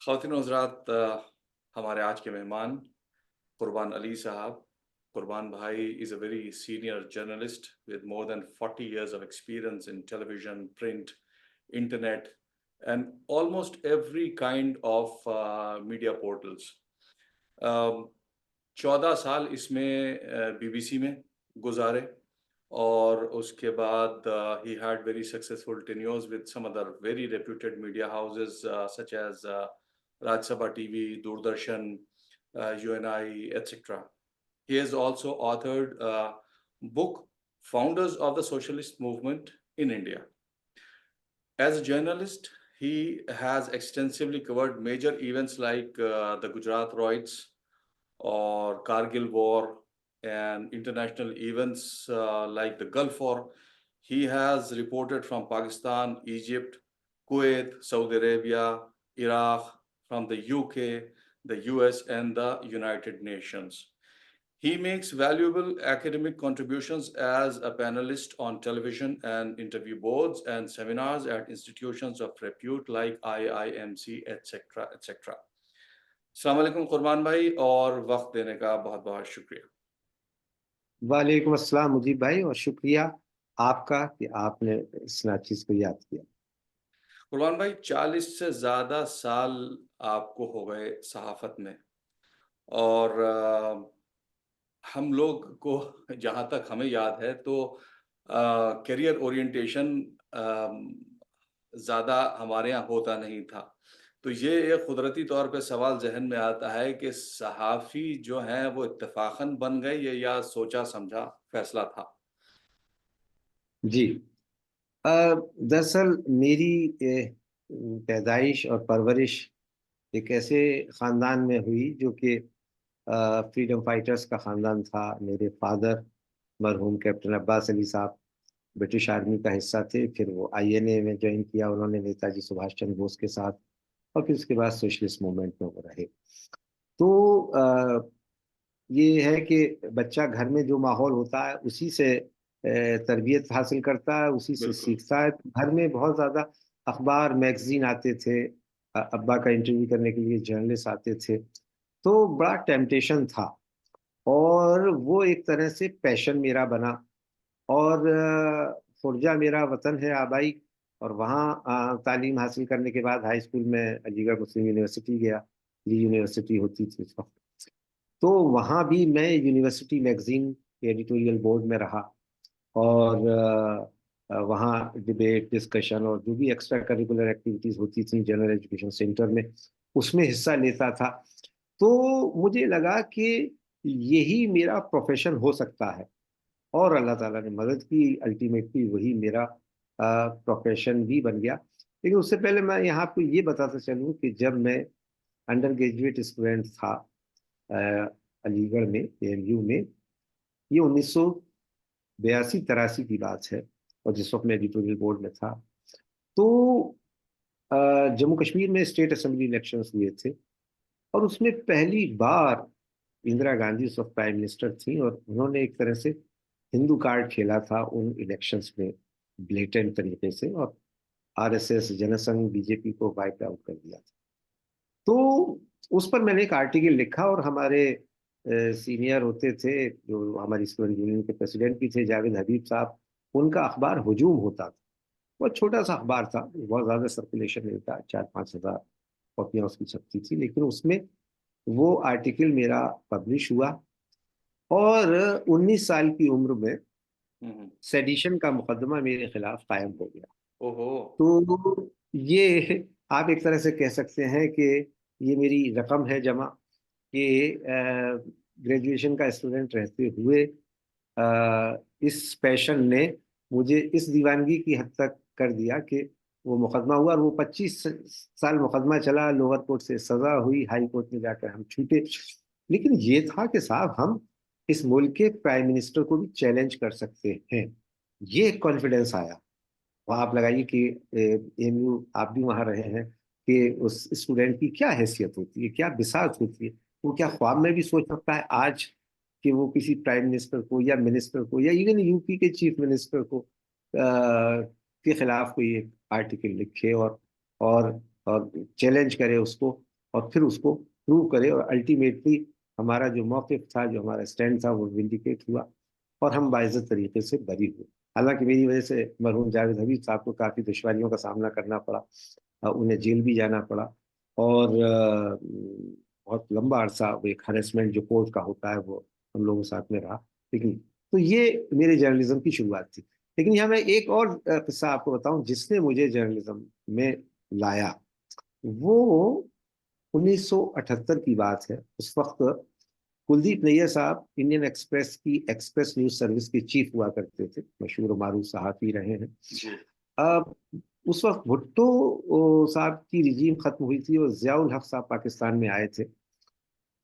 ख़वातीन और हज़रात, हमारे आज के मेहमान कुर्बान अली साहब। कुर्बान भाई is a very senior journalist with more than 40 years of experience in television, print, internet and almost every kind of media portals. 14 साल इसमें बीबीसी में गुजारे और उसके बाद he had very successful tenures with some other very reputed media houses such as Raj Sabha TV, Doordarshan, UNI, etc. He has also authored a book, Founders of the Socialist Movement in India. As a journalist, he has extensively covered major events like the Gujarat Riots or Kargil War and international events like the Gulf War. He has reported from Pakistan, Egypt, Kuwait, Saudi Arabia, Iraq, from the UK, the US, and the United Nations. He makes valuable academic contributions as a panelist on television and interview boards and seminars at institutions of repute like IIMC, etc., etc. अस्सलाम वालेकुम कुर्बान भाई, और वक्त देने का बहुत बहुत शुक्रिया। वालेकुम अस्सलाम मुजीब भाई, और शुक्रिया आपका कि आपने इस नाचीज को याद किया। कुर्बान भाई, 40 से ज़्यादा साल आपको हो गए सहाफ़त में, और हम लोग को जहाँ तक हमें याद है तो करियर ओरिएंटेशन ज़्यादा हमारे यहाँ होता नहीं था। तो ये एक कुदरती तौर पे सवाल ज़हन में आता है कि सहाफ़ी जो हैं वो इत्तेफ़ाक़न बन गए या सोचा समझा फ़ैसला था? जी, दरअसल मेरी पैदाइश और परवरिश एक ऐसे ख़ानदान में हुई जो कि फ्रीडम फाइटर्स का ख़ानदान था। मेरे फादर मरहूम कैप्टन अब्बास अली साहब ब्रिटिश आर्मी का हिस्सा थे, फिर वो आईएनए में ज्वाइन किया उन्होंने नेताजी सुभाष चंद्र बोस के साथ, और फिर उसके बाद सोशलिस्ट मूवमेंट में वो रहे। तो ये है कि बच्चा घर में जो माहौल होता है उसी से तरबियत हासिल करता है, उसी से बिल्कुल। सीखता है। घर में बहुत ज़्यादा अखबार मैगजीन आते थे, अब्बा का इंटरव्यू करने के लिए जर्नलिस्ट आते थे, तो बड़ा टेम्पटेशन था और वो एक तरह से पैशन मेरा बना। और खुर्जा मेरा वतन है आबाई, और वहाँ तालीम हासिल करने के बाद हाई स्कूल में अलीगढ़ मुस्लिम यूनिवर्सिटी गया। ये यूनिवर्सिटी होती थी उस वक्त। तो वहाँ भी मैं यूनिवर्सिटी मैगजीन के एडिटोरियल बोर्ड में रहा, और वहाँ डिबेट डिस्कशन और जो भी एक्स्ट्रा करिकुलर एक्टिविटीज होती थी जनरल एजुकेशन सेंटर में, उसमें हिस्सा लेता था। तो मुझे लगा कि यही मेरा प्रोफेशन हो सकता है, और अल्लाह ताला ने मदद की, अल्टीमेटली वही मेरा प्रोफेशन भी बन गया। लेकिन उससे पहले मैं यहाँ आपको ये बताता चलूँ कि जब मैं अंडर ग्रेजुएट स्टूडेंट था अ, अलीगढ़ में एएमयू में, ये 1982-83 की बात है, और जिस वक्त मैं एडिटोरियल बोर्ड में था, तो जम्मू कश्मीर में स्टेट असेंबली इलेक्शंस हुए थे, और उसमें पहली बार इंदिरा गांधी उस वक्त प्राइम मिनिस्टर थी, और उन्होंने एक तरह से हिंदू कार्ड खेला था उन इलेक्शंस में ब्लेटेंट तरीके से, और आरएसएस जनसंघ बीजेपी को वाइप आउट कर दिया था। तो उस पर मैंने एक आर्टिकल लिखा, और हमारे सीनियर होते थे जो हमारी स्टूडेंट यूनियन के प्रेसिडेंट भी थे, जावेद हबीब साहब, उनका अखबार हुजूम होता था। बहुत छोटा सा अखबार था, बहुत ज्यादा सर्कुलेशन नहीं था, 4-5 हज़ार कॉपियां उसकी छपती थी, लेकिन उसमें वो आर्टिकल मेरा पब्लिश हुआ, और 19 साल की उम्र में सेडिशन का मुकदमा मेरे खिलाफ कायम हो गया। ओहो। तो ये आप एक तरह से कह सकते हैं कि ये मेरी रकम है जमा, कि ग्रेजुएशन का स्टूडेंट रहते हुए इस पैशन ने मुझे इस दीवानगी की हद तक कर दिया कि वो मुकदमा हुआ, और वो 25 साल मुकदमा चला, लोअर कोर्ट से सजा हुई, हाई कोर्ट में जाकर हम छूटे। लेकिन ये था कि साहब हम इस मुल्क के प्राइम मिनिस्टर को भी चैलेंज कर सकते हैं, ये कॉन्फिडेंस आया। वहाँ आप लगाइए कि एएमयू आप भी वहाँ रहे हैं, कि उस स्टूडेंट की क्या हैसियत होती है, क्या बिसात होती है। वो क्या ख्वाब में भी सोच सकता है आज कि वो किसी प्राइम मिनिस्टर को या मिनिस्टर को या इवन यूपी के चीफ मिनिस्टर को के खिलाफ कोई एक आर्टिकल लिखे, और चैलेंज करे उसको, और फिर उसको प्रूव करे, और अल्टीमेटली हमारा जो मौक़िफ़ था, जो हमारा स्टैंड था, वो विंडिकेट हुआ और हम बाइज्जत तरीके से बरी हुए। हालांकि मेरी वजह से मरहूम जावेद हबीब साहब को काफ़ी दुश्वारियों का सामना करना पड़ा, उन्हें जेल भी जाना पड़ा, और बहुत लंबा अरसा वो एक हरेसमेंट जो कोर्ट का होता है वो हम लोगों के साथ में रहा। लेकिन तो ये मेरे जर्नलिज्म की शुरुआत थी। लेकिन यहाँ मैं एक और किस्सा आपको बताऊं जिसने मुझे जर्नलिज्म में लाया। वो 1978 की बात है। उस वक्त कुलदीप नैयर साहब इंडियन एक्सप्रेस की एक्सप्रेस न्यूज सर्विस के चीफ हुआ करते थे, मशहूर और मारूफ सहाफी रहे हैं। अब उस वक्त भुट्टो साहब की रिजीम खत्म हुई थी और जियाउल हक साहब पाकिस्तान में आए थे,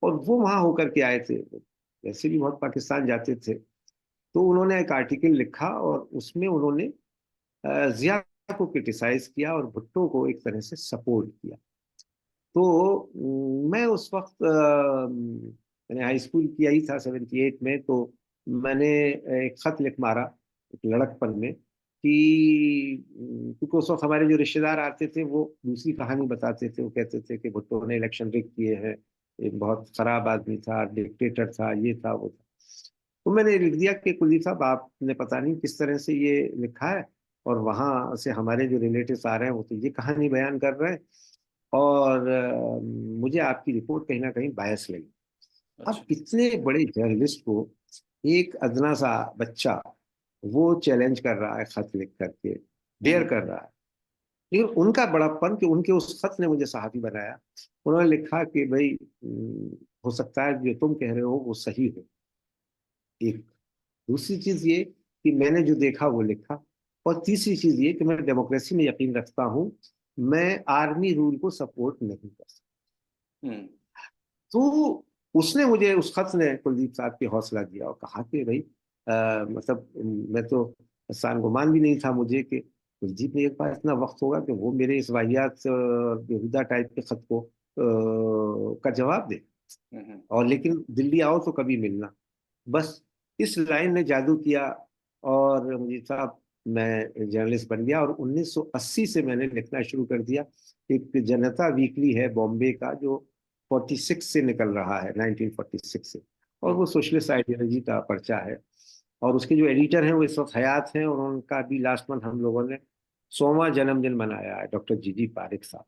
और वो वहां होकर के आए थे, वैसे भी बहुत पाकिस्तान जाते थे। तो उन्होंने एक आर्टिकल लिखा और उसमें उन्होंने जिया को क्रिटिसाइज किया और भुट्टो को एक तरह से सपोर्ट किया। तो मैं उस वक्त मैंने हाई स्कूल किया ही था 78 में। तो मैंने एक खत लिख मारा एक लड़कपन में कि क्योंकि उस वक्त हमारे जो रिश्तेदार आते थे वो दूसरी कहानी बताते थे। वो कहते थे कि भुट्टो ने इलेक्शन रिग किए हैं, एक बहुत खराब आदमी था, डिक्टेटर था, ये था वो था। तो मैंने लिख दिया कि कुलदीप साहब आपने पता नहीं किस तरह से ये लिखा है, और वहां से हमारे जो रिलेटिव्स आ रहे हैं वो तो ये कहानी बयान कर रहे हैं, और मुझे आपकी रिपोर्ट कहीं ना कहीं बायस लगी। अच्छा। अब इतने बड़े जर्नलिस्ट को एक अदना सा बच्चा वो चैलेंज कर रहा है, खत लिख करके डेयर हम्म। कर रहा है। लेकिन उनका बड़प्पन कि उनके उस खत ने मुझे सहाफी बनाया। उन्होंने लिखा कि भाई हो सकता है जो तुम कह रहे हो वो सही हो, एक। दूसरी चीज ये कि मैंने जो देखा वो लिखा, और तीसरी चीज ये कि मैं डेमोक्रेसी में यकीन रखता हूं, मैं आर्मी रूल को सपोर्ट नहीं कर सकता। हम्म। तो उसने मुझे, उस खत ने कुलदीप साहब के हौसला दिया और कहा कि भाई मतलब मैं तो एहसान गुमान भी नहीं था मुझे कि कुलदीप ने एक बार इतना वक्त होगा कि वो मेरे इस वाहियात बेहुदा टाइप के खत को का जवाब दे, हम्म। और लेकिन दिल्ली आओ तो कभी मिलना। बस इस लाइन ने जादू किया, और मुझे साहब मैं जर्नलिस्ट बन गया। और 1980 से मैंने लिखना शुरू कर दिया। एक जनता वीकली है बॉम्बे का जो 46 से निकल रहा है, 1946 से, और वो सोशलिस्ट आइडियोलॉजी का पर्चा है। और उसके जो एडिटर हैं वो इस वक्त हयात हैं, और उनका भी लास्ट मंथ हम लोगों ने 100वां जन्मदिन मनाया है, डॉक्टर जी पारिक साहब।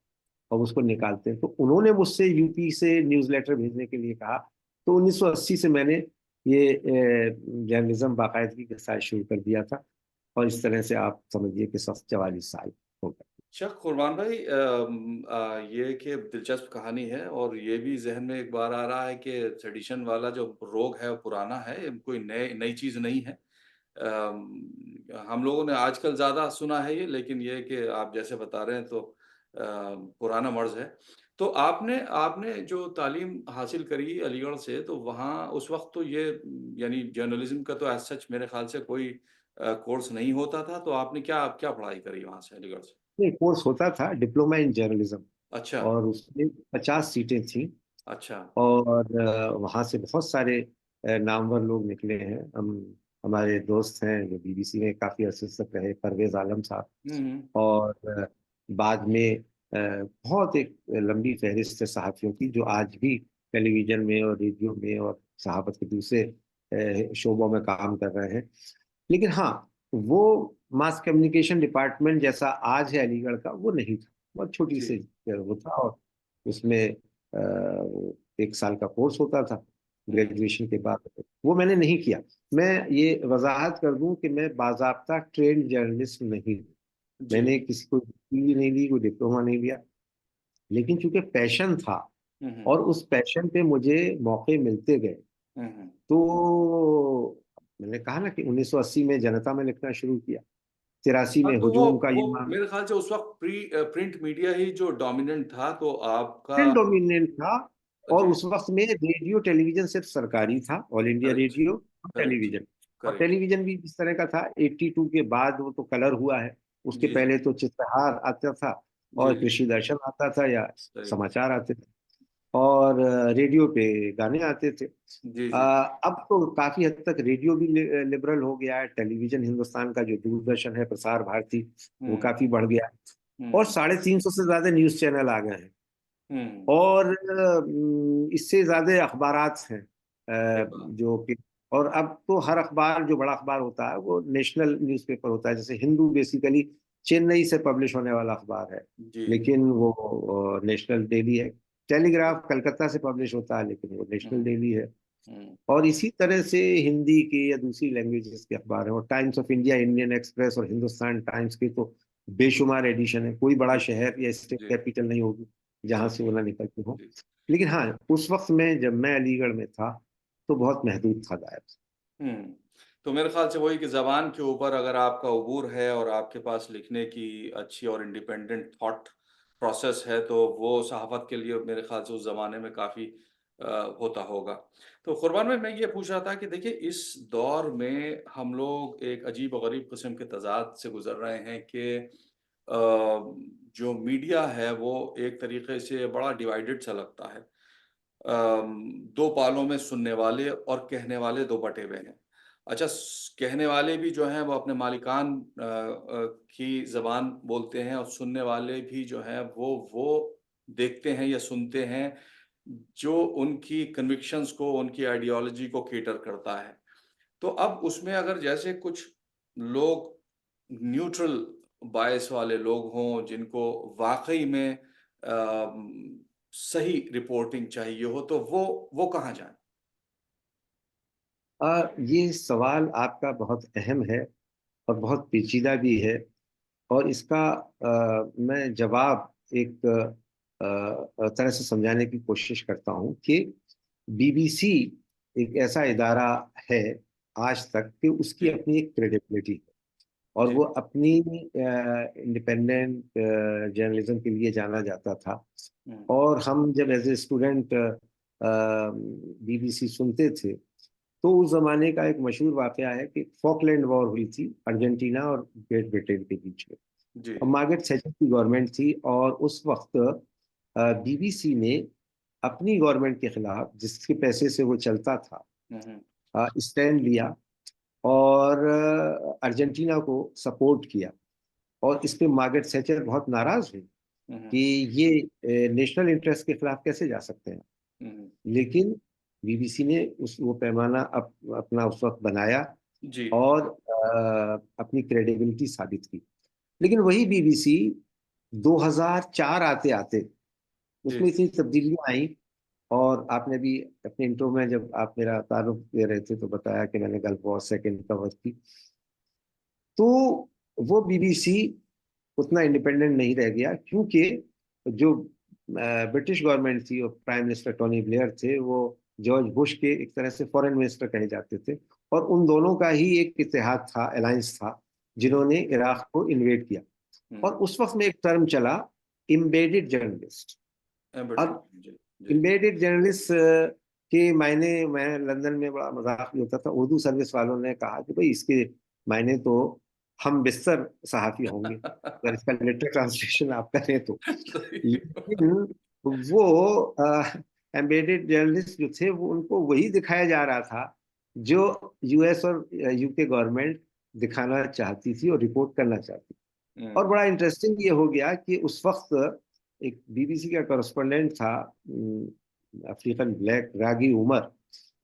और उसको निकालते हैं, तो उन्होंने मुझसे यूपी से न्यूज़लेटर भेजने के लिए कहा। तो 1980 से मैंने ये जर्नलिज्म बाकायदगी के साथ शुरू कर दिया था, और इस तरह से आप समझिए कि 44 साल हो गए। अच्छा कुरबान भाई, ये कि दिलचस्प कहानी है और ये भी ज़हन में एक बार आ रहा है कि सेडिशन वाला जो रोग है वो पुराना है, ये कोई नई चीज़ नहीं है। हम लोगों ने आजकल ज़्यादा सुना है ये, लेकिन ये कि आप जैसे बता रहे हैं तो पुराना मर्ज़ है। तो आपने आपने जो तालीम हासिल करी अलीगढ़ से, तो वहाँ उस वक़्त तो ये यानी जर्नलिज़्म का तो एज़ सच मेरे ख़्याल से कोई कोर्स नहीं होता था, तो आपने क्या क्या पढ़ाई करी वहाँ से अलीगढ़ से? नहीं, कोर्स होता था डिप्लोमा इन जर्नलिज्म, अच्छा, और उसमें 50 सीटें थी। अच्छा। और वहाँ से बहुत सारे नामवर लोग निकले हैं। हमारे दोस्त हैं जो बीबीसी में काफ़ी अरसे तक रहे, परवेज आलम साहब। हुँ, हुँ। और बाद में बहुत एक लंबी फहरिस्त है सहाफ़ियों की जो आज भी टेलीविज़न में और रेडियो में और सहाफ़त के दूसरे शोबों में काम कर रहे हैं। लेकिन हाँ, वो मास कम्युनिकेशन डिपार्टमेंट जैसा आज है अलीगढ़ का, वो नहीं था। बहुत छोटी जी। सी वो था, और उसमें 1 साल का कोर्स होता था हुँ, ग्रेजुएशन के बाद। वो मैंने नहीं किया। मैं ये वजाहत कर दूं कि मैं बाज़ाब्ता ट्रेंड जर्नलिस्ट नहीं हूं। जी। मैंने किसी को डिग्री नहीं ली, कोई डिप्लोमा नहीं लिया। लेकिन चूंकि पैशन था, हुँ, हुँ। और उस पैशन पे मुझे मौके मिलते गए, हुँ, हुँ। तो मैंने कहा ना कि 1980 में जनता में लिखना शुरू किया, 83 हाँ, में तो हुजूम का वो ये मामला। मेरे ख़्याल से उस वक़्त प्रिंट मीडिया ही जो डोमिनेंट था, तो आपका प्रिंट डोमिनेंट था, और जी, उस वक्त में रेडियो टेलीविजन सिर्फ सरकारी था, ऑल इंडिया करेक्ट, रेडियो और करेक्ट, टेलीविजन। और करेक्ट। टेलीविजन भी इस तरह का था, 82 के बाद वो तो कलर हुआ है। उसके जी, जी। पहले तो चित्रहार आता था, जी, और जी। कृषि दर्शन आता था, या सही। समाचार आते थे, और रेडियो पे गाने आते थे। जी, जी। अब तो काफी हद तक रेडियो भी लिबरल हो गया है। टेलीविजन हिंदुस्तान का जो दूरदर्शन है, प्रसार भारती, वो हुँ, काफी बढ़ गया है। और हुँ, 350 से ज्यादा न्यूज चैनल आ गए हैं। हम्म। और इससे ज्यादा अखबारात हैं सही बात। जो कि, और अब तो हर अखबार जो बड़ा अखबार होता है वो नेशनल न्यूज़पेपर होता है। जैसे हिंदू बेसिकली चेन्नई से पब्लिश होने वाला अखबार है, जी। लेकिन वो नेशनल डेली है। टेलीग्राफ कलकत्ता से पब्लिश होता है, लेकिन वो नेशनल हम्म। डेली है। हम्म। और इसी तरह से हिंदी के या दूसरी लैंग्वेजेस के अखबार हैं, और times of India, Indian express और हिंदुस्तान टाइम्स के तो बेशुमार एडिशन है। कोई बड़ा जी। शहर या स्टेट जी। कैपिटल नहीं होगी जहां जी। से वो ना निकलते हो। जी। लेकिन हाँ, उस वक्त में जब मैं अलीगढ़ में था तो बहुत महदूद था दायरा। हम्म। तो मेरे ख्याल से वही कि जबान के ऊपर अगर आपका उबूर है और आपके पास लिखने की अच्छी और इंडिपेंडेंट थॉट प्रोसेस है, तो वो सहाफत के लिए मेरे ख्याल से उस ज़माने में काफ़ी होता होगा। तो कुर्बान में मैं ये पूछ रहा था कि देखिए, इस दौर में हम लोग एक अजीब व गरीब किस्म के तज़ाद से गुज़र रहे हैं कि जो मीडिया है वो एक तरीके से बड़ा डिवाइडेड सा लगता है। 2 पालों में सुनने वाले और कहने वाले 2 बँटे हुए हैं। अच्छा, कहने वाले भी जो हैं वो अपने मालिकान की ज़बान बोलते हैं, और सुनने वाले भी जो हैं वो देखते हैं या सुनते हैं जो उनकी कन्विक्शंस को, उनकी आइडियोलॉजी को कैटर करता है। तो अब उसमें अगर जैसे कुछ लोग न्यूट्रल बायस वाले लोग हों, जिनको वाक़ई में सही रिपोर्टिंग चाहिए हो, तो वो कहाँ जाएँ? ये सवाल आपका बहुत अहम है और बहुत पेचीदा भी है। और इसका मैं जवाब एक तरह से समझाने की कोशिश करता हूँ कि बीबीसी एक ऐसा इदारा है आज तक कि उसकी जी। अपनी एक क्रेडिबिलिटी है, और जी। वो अपनी इंडिपेंडेंट जर्नलिज्म के लिए जाना जाता था। हुँ। और हम जब एज ए स्टूडेंट बीबीसी सुनते थे, तो उस जमाने का एक मशहूर वाकया है कि फॉकलैंड वॉर हुई थी अर्जेंटीना और ग्रेट ब्रिटेन के बीच में। जी। और मार्गरेट थैचर की गवर्नमेंट थी, और उस वक्त बीबीसी ने अपनी गवर्नमेंट के खिलाफ, जिसके पैसे से वो चलता था, हुँ, हुँ। स्टैंड लिया और अर्जेंटीना को सपोर्ट किया। और इस पे मार्गरेट थैचर बहुत नाराज हुई हुँ, कि हुँ। ये नेशनल इंटरेस्ट के खिलाफ कैसे जा सकते हैं। हुँ, हुँ। लेकिन बीबीसी ने उस वो पैमाना अपना उस वक्त बनाया जी। और अपनी क्रेडिबिलिटी साबित की। लेकिन वही बीबीसी 2004 आते आते जी। उसमें इतनी तब्दीलियां आई। और आपने भी अपने इंट्रो में जब आप मेरा तारुफ दे रहे थे तो बताया कि मैंने गल्फ वॉर सेकेंड कवर की। तो वो बीबीसी उतना इंडिपेंडेंट नहीं रह गया, क्योंकि जो ब्रिटिश गवर्नमेंट थी और प्राइम मिनिस्टर टोनी ब्लेयर थे, वो जॉर्ज बुश के एक तरह से फॉरेन मिनिस्टर कहे जाते थे। और उन दोनों का ही एक इत्तेहाद था, अलायंस था, जिन्होंने इराक को इन्वेड किया। और हुँ। उस वक्त में एक टर्म चला, इम्बेडेड जर्नलिस्ट। एम्बेडेड। अब जी। जी। इम्बेडेड जर्नलिस्ट के मायने, मैं लंदन में बड़ा मजाक भी होता था, उर्दू सर्विस वालों ने कहा कि भाई इसके मायने तो हम बिस्तर सहाफी होंगे अगर इसका लिटरल ट्रांसलेशन आप करें तो। सही। लेकिन वो एम्बेडेड जर्नलिस्ट जो थे, वो उनको वही दिखाया जा रहा था जो यूएस और यूके गवर्नमेंट दिखाना चाहती थी और रिपोर्ट करना चाहती। और हुँ। बड़ा इंटरेस्टिंग ये हो गया कि उस वक्त एक बीबीसी का कॉरेस्पोंडेंट था, अफ्रीकन ब्लैक, रागी उमर।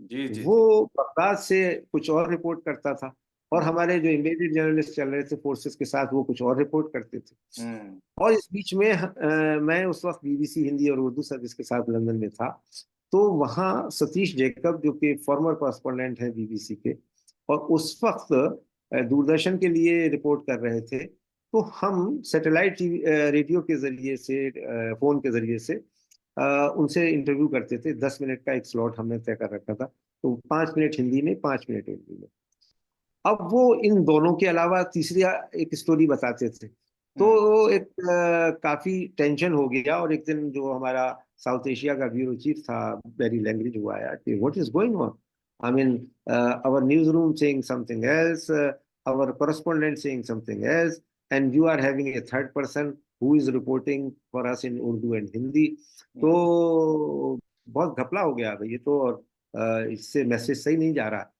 जी, जी, वो जी। बगदाद से कुछ और रिपोर्ट करता था, और हुँ। हमारे जो इम्बेडेड जर्नलिस्ट चल रहे थे फोर्सेस के साथ, वो कुछ और रिपोर्ट करते थे। हुँ। और इस बीच में मैं उस वक्त बीबीसी हिंदी और उर्दू सर्विस के साथ लंदन में था। तो वहाँ सतीश जेकब, जो कि फॉर्मर कॉरेस्पोंडेंट है बीबीसी के, और उस वक्त दूरदर्शन के लिए रिपोर्ट कर रहे थे। तो हम सैटेलाइट टीवी रेडियो के जरिए से, फोन के जरिए से उनसे इंटरव्यू करते थे। 10 मिनट का एक स्लॉट हमने तय कर रखा था, तो 5 मिनट हिंदी में, 5 मिनट उर्दू में। अब वो इन दोनों के अलावा तीसरी एक स्टोरी बताते थे। तो हुँ। एक काफी टेंशन हो गया, और एक दिन जो हमारा साउथ एशिया का ब्यूरो चीफ था, बेरी लैंग्वेज, वो आया कि what is going on. I mean, our news room saying something else, our correspondent saying something else, and you are having a third person who is reporting for us in Urdu and Hindi. तो हुँ। बहुत घपला हो गया भाई ये तो, और इससे मैसेज सही नहीं जा रहा।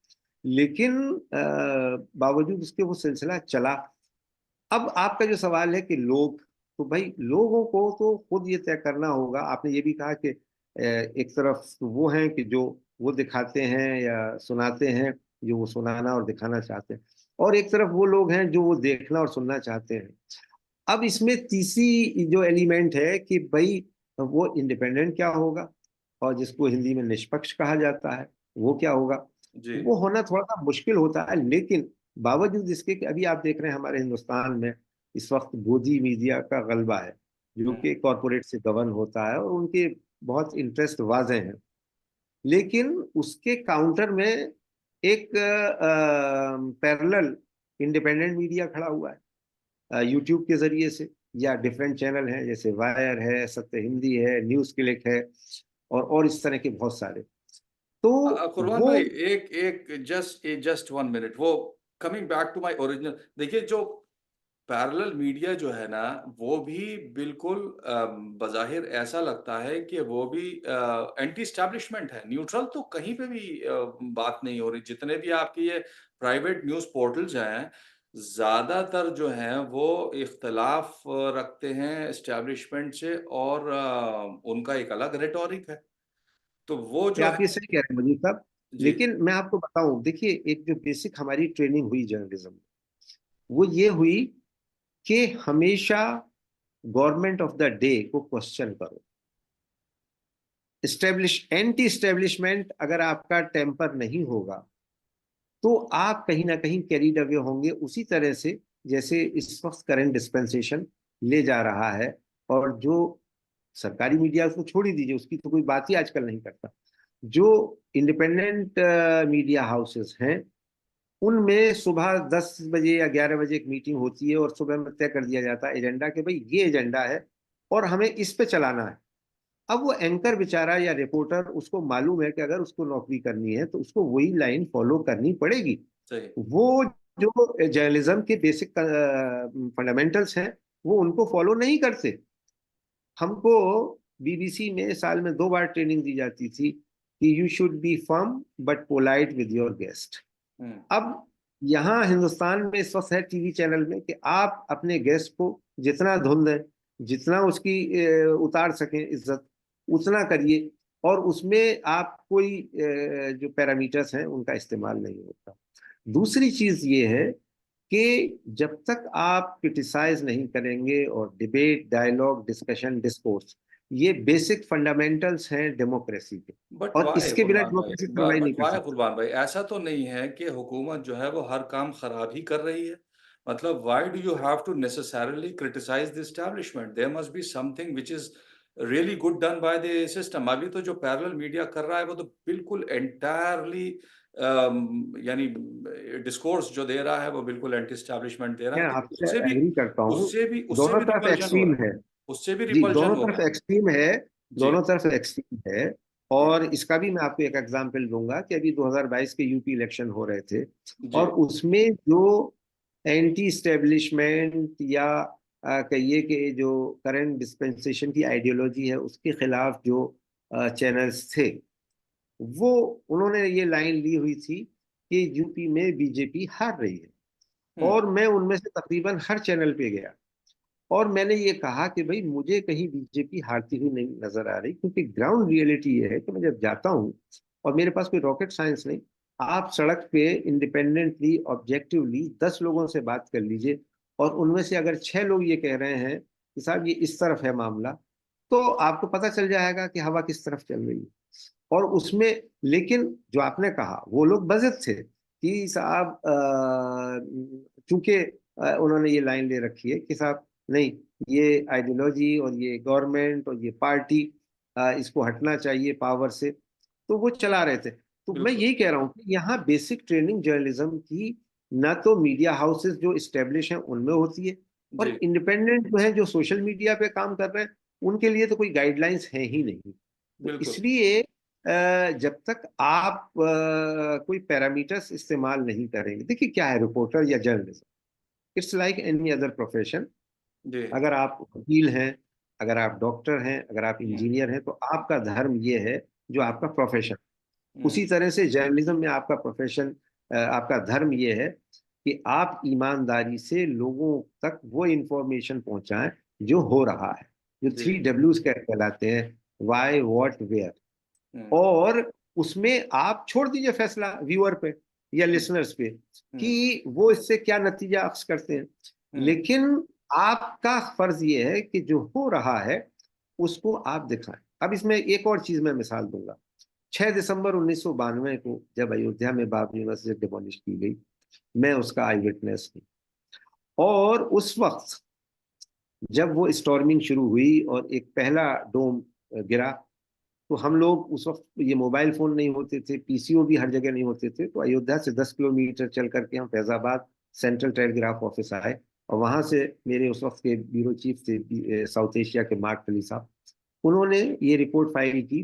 लेकिन बावजूद उसके वो सिलसिला चला। अब आपका जो सवाल है कि लोग तो भाई लोगों को तो खुद ये तय करना होगा। आपने ये भी कहा कि एक तरफ वो हैं कि जो वो दिखाते हैं या सुनाते हैं, जो वो सुनाना और दिखाना चाहते हैं, और एक तरफ वो लोग हैं जो वो देखना और सुनना चाहते हैं। अब इसमें तीसरी जो एलिमेंट है कि भाई वो इंडिपेंडेंट क्या होगा, और जिसको हिंदी में निष्पक्ष कहा जाता है वो क्या होगा। जी। वो होना थोड़ा सा मुश्किल होता है, लेकिन बावजूद इसके कि अभी आप देख रहे हैं हमारे हिंदुस्तान में इस वक्त गोदी मीडिया का गलबा है, जो हम्म। कि कॉरपोरेट से गवर्न होता है, और उनके बहुत इंटरेस्ट वाजे हैं। लेकिन उसके काउंटर में एक पैरेलल इंडिपेंडेंट मीडिया खड़ा हुआ है, यूट्यूब के जरिए से, या डिफरेंट चैनल हैं जैसे वायर है, सत्य हिंदी है, न्यूज क्लिक है, और इस तरह के बहुत सारे। तो कुरबान वो भाई, एक एक जस्ट 1 मिनट, वो coming back to my original, देखिए जो पैरेलल मीडिया जो है ना, वो भी बिल्कुल बज़ाहिर ऐसा लगता है कि वो भी एंटी एस्टैब्लिशमेंट है, न्यूट्रल तो कहीं पे भी बात नहीं हो रही। जितने भी आपके ये प्राइवेट न्यूज़ पोर्टल्स हैं, ज़्यादातर जो हैं वो इख्तिलाफ रखते हैं एस्टैब्लिशमेंट से, और उनका एक अलग रेटोरिक है। तो वो ये जो आप है। ये सही कह रहे हैं मजीद साहब। जी। लेकिन मैं आपको बताऊं, देखिए एक जो बेसिक हमारी ट्रेनिंग हुई जर्नलिज्म में, वो ये हुई कि हमेशा गवर्नमेंट ऑफ द डे को क्वेश्चन करो। एंटी इस्टेब्लिशमेंट अगर आपका टेम्पर नहीं होगा, तो आप कहीं ना कहीं कैरीड अवे होंगे उसी तरह से जैसे इस वक्त करंट डिस्पेंसेशन ले जा रहा है। और जो सरकारी मीडिया को छोड़ ही दीजिए, उसकी तो कोई बात ही आजकल नहीं करता। जो इंडिपेंडेंट मीडिया हाउसेस हैं, उनमें सुबह 10 बजे या 11 बजे एक मीटिंग होती है, और सुबह में तय कर दिया जाता है एजेंडा कि भाई ये एजेंडा है और हमें इस पे चलाना है। अब वो एंकर बेचारा या रिपोर्टर, उसको मालूम है कि अगर उसको नौकरी करनी है तो उसको वही लाइन फॉलो करनी पड़ेगी। सही। वो जो जर्नलिज्म के बेसिक फंडामेंटल्स हैं, वो उनको फॉलो नहीं करते। हमको बीबीसी में साल में 2 बार ट्रेनिंग दी जाती थी कि you should be firm but polite with your guest. हुँ। अब यहाँ हिंदुस्तान में इस वक्त है टीवी चैनल में कि आप अपने गेस्ट को जितना धुन दें, जितना उसकी उतार सकें इज्जत, उतना करिए, और उसमें आप कोई जो पैरामीटर्स हैं उनका इस्तेमाल नहीं होता। दूसरी चीज ये है कि जब तक आप क्रिटिसाइज नहीं करेंगे, और डिबेट, डायलॉग, डिस्कशन, डिस्कोर्स, ये बेसिक फंडामेंटल्स हैं डेमोक्रेसी के, बट और व्हाई इसके बिना गुलमान भाई, डेमोक्रेसी सर्वाइव नहीं बट कर व्हाई सकती। गुलमान भाई, ऐसा तो नहीं है कि हुकूमत जो है वो हर काम खराब ही कर रही है? मतलब why do you have to necessarily criticise the establishment? There must be something which is really good done by the system. अभी तो जो पैरेलल मीडिया कर रहा है वो तो बिल्कुल एंटायरली यानी डिस्कोर्स जो दे रहा है वो बिल्कुल एंटी एस्टैब्लिशमेंट दे रहा मैं है, तो आपसे एग्री करता हूँ। उससे दोनों भी तरफ रिपल्जन हो एक्सट्रीम रहा है। है। उससे भी जी, रिपल्जन दोनों हो तरफ रहा है। एक्सट्रीम है। जी। दोनों तरफ एक्सट्रीम है। जी। और इसका भी मैं आपको एक एग्जांपल दूंगा कि अभी 2022 के यूपी इलेक्शन हो रहे थे, जी। और उसमें जो एंटी इस्टेब्लिशमेंट, या कहिए कि जो करंट डिस्पेंसेशन की आइडियोलॉजी है उसके खिलाफ जो चैनल्स थे, वो उन्होंने ये लाइन ली हुई थी कि यूपी में बीजेपी हार रही है। हुँ। और मैं उनमें से तकरीबन हर चैनल पे गया, और मैंने ये कहा कि भाई मुझे कहीं बीजेपी हारती हुई नहीं नजर आ रही, क्योंकि ग्राउंड रियलिटी ये है कि मैं जब जाता हूँ, और मेरे पास कोई रॉकेट साइंस नहीं, आप सड़क पे इंडिपेंडेंटली, ऑब्जेक्टिवली 10 लोगों से बात कर लीजिए, और उनमें से अगर 6 लोग ये कह रहे हैं कि साहब ये इस तरफ है मामला, तो आपको पता चल जाएगा कि हवा किस तरफ चल रही है। और उसमें, लेकिन जो आपने कहा वो लोग बज़िद थे कि साहब चूंकि उन्होंने ये लाइन ले रखी है कि साहब नहीं, ये आइडियोलॉजी और ये गवर्नमेंट और ये पार्टी, इसको हटना चाहिए पावर से, तो वो चला रहे थे। तो मैं बिल्कुल। यही कह रहा हूँ कि यहाँ बेसिक ट्रेनिंग जर्नलिज्म की ना तो मीडिया हाउसेस जो इस्टेब्लिश हैं उनमें होती है, और जी। इंडिपेंडेंट जो है जो सोशल मीडिया पे काम कर रहे हैं, उनके लिए तो कोई गाइडलाइंस है ही नहीं। तो बिल्कुल। इसलिए जब तक आप कोई पैरामीटर्स इस्तेमाल नहीं करेंगे, देखिए क्या है रिपोर्टर या journalism, it's like any other profession. जी। अगर आप वकील हैं, अगर आप डॉक्टर हैं, अगर आप हुँ। इंजीनियर हैं, तो आपका धर्म ये है जो हुँ। आपका प्रोफेशन। हुँ। उसी तरह से जर्नलिज्म में आपका प्रोफेशन, आपका धर्म ये है कि आप ईमानदारी से लोगों तक वो इंफॉर्मेशन पहुंचाएं जो हो रहा है, जो जी। 3 Ws कहलाते हैं, वाई, व्हाट, वेयर। हम्म। और उसमें आप छोड़ दीजिए फैसला व्यूअर पे या हम्म। लिसनर्स पे हम्म। कि वो इससे क्या नतीजा अख्ज करते हैं, हम्म। लेकिन आपका फर्ज ये है कि जो हो रहा है उसको आप दिखाएं। अब इसमें एक और चीज मैं मिसाल दूंगा। 6 दिसंबर 1992 को जब अयोध्या में बाबरी मस्जिद डिमोलिश की गई, मैं उसका आई विटनेस हूँ। और उस वक्त जब वो स्टॉर्मिंग शुरू हुई और एक पहला डोम गिरा, तो हम लोग उस वक्त, ये मोबाइल फोन नहीं होते थे, पीसीओ भी हर जगह नहीं होते थे, तो अयोध्या से 10 किलोमीटर चल करके हम फैजाबाद सेंट्रल टेलीग्राफ ऑफिस आए। और वहां से मेरे उस वक्त के ब्यूरो चीफ थे साउथ एशिया के मार्क अली साहब, उन्होंने ये रिपोर्ट फाइल की,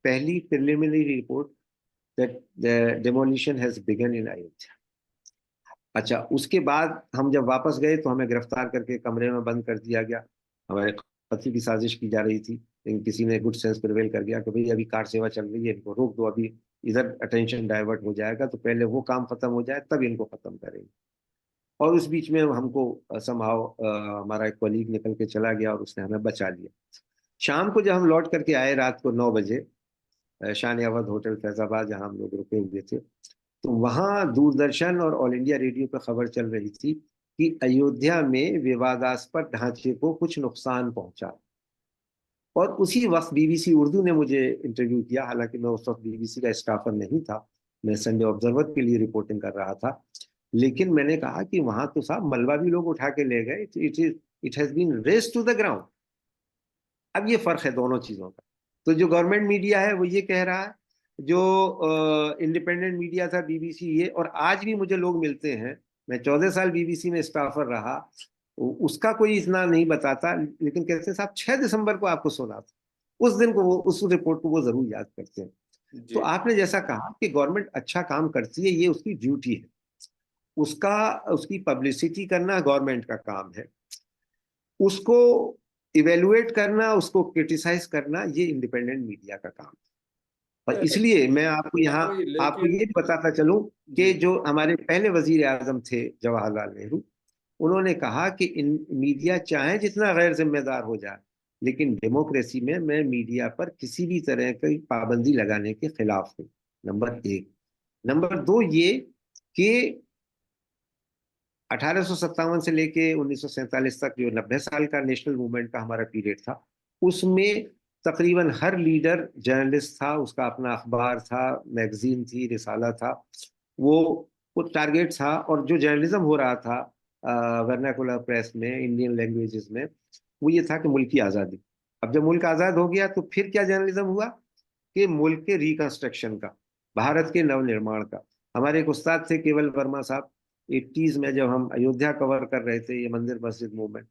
पहली preliminary report, that the demolition has begun in Ayodhya. अच्छा, उसके बाद हम जब वापस गए तो हमें गिरफ्तार करके कमरे में बंद कर दिया गया। हमारे कत्ल की साजिश की जा रही थी, लेकिन किसी ने गुड सेंस प्रिवेल कर गया कि भाई अभी कार सेवा चल रही है, इनको रोक दो, अभी इधर अटेंशन डाइवर्ट हो जाएगा, तो पहले वो काम खत्म हो जाए तब इनको खत्म करेंगे। और उस बीच में हमको समहाउ हमारा एक कलीग निकल के चला गया और उसने हमें बचा लिया। शाम को जब हम लौट करके आए रात को 9 बजे, शान अवध होटल फैजाबाद जहाँ हम लोग रुके हुए थे, तो वहां दूरदर्शन और ऑल इंडिया रेडियो पर खबर चल रही थी कि अयोध्या में विवादास्पद ढांचे को कुछ नुकसान पहुंचा। और उसी वक्त बीबीसी उर्दू ने मुझे इंटरव्यू किया, हालांकि मैं उस वक्त बीबीसी का स्टाफर नहीं था, मैं संडे ऑब्जर्वर के लिए रिपोर्टिंग कर रहा था। लेकिन मैंने कहा कि वहां तो साहब मलबा भी लोग उठा के ले गए, it has been raze to the ground. अब ये फर्क है दोनों चीजों का। तो जो गवर्नमेंट मीडिया है वो ये कह रहा है, जो इंडिपेंडेंट मीडिया था बीबीसी ये, और आज भी मुझे लोग मिलते हैं, मैं 14 साल बीबीसी में स्टाफर रहा, उसका कोई इतना नहीं बताता, लेकिन कहते हैं साहब 6 दिसंबर को आपको सुना था, उस दिन को वो, उस रिपोर्ट को वो जरूर याद करते हैं। तो जी। आपने जैसा कहा कि गवर्नमेंट अच्छा काम करती है, ये उसकी ड्यूटी है, उसका, उसकी पब्लिसिटी करना गवर्नमेंट का काम है, उसको इवेलुएट करना, उसको क्रिटिसाइज करना, ये इंडिपेंडेंट मीडिया का काम है। और नहीं, इसलिए मैं आपको यहाँ, वही आपको ये लेकिन। भी बताता चलूं कि जी। जो हमारे पहले वजीर आजम थे जवाहरलाल नेहरू, उन्होंने कहा कि इन मीडिया चाहे जितना गैर जिम्मेदार हो जाए, लेकिन डेमोक्रेसी में मैं मीडिया पर किसी भी तरह की पाबंदी लगाने के खिलाफ हूँ, नंबर एक। नंबर दो ये कि 1857 से लेके 1947 तक, जो 90 साल का नेशनल मूवमेंट का हमारा पीरियड था, उसमें तकरीबन हर लीडर जर्नलिस्ट था, उसका अपना अखबार था, मैगजीन थी, रिसाला था, वो वो टारगेट था। और जो जर्नलिज्म हो रहा था वर्नाकुलर प्रेस में, इंडियन लैंग्वेजेस में, वो ये था कि मुल्क की आज़ादी। अब जब मुल्क आज़ाद हो गया तो फिर क्या जर्नलिज्म हुआ कि मुल्क के रिकंस्ट्रक्शन का, भारत के नवनिर्माण का। हमारे एक उस्ताद थे केवल वर्मा साहब, 80s में जब हम अयोध्या कवर कर रहे थे, ये मंदिर मस्जिद मूवमेंट,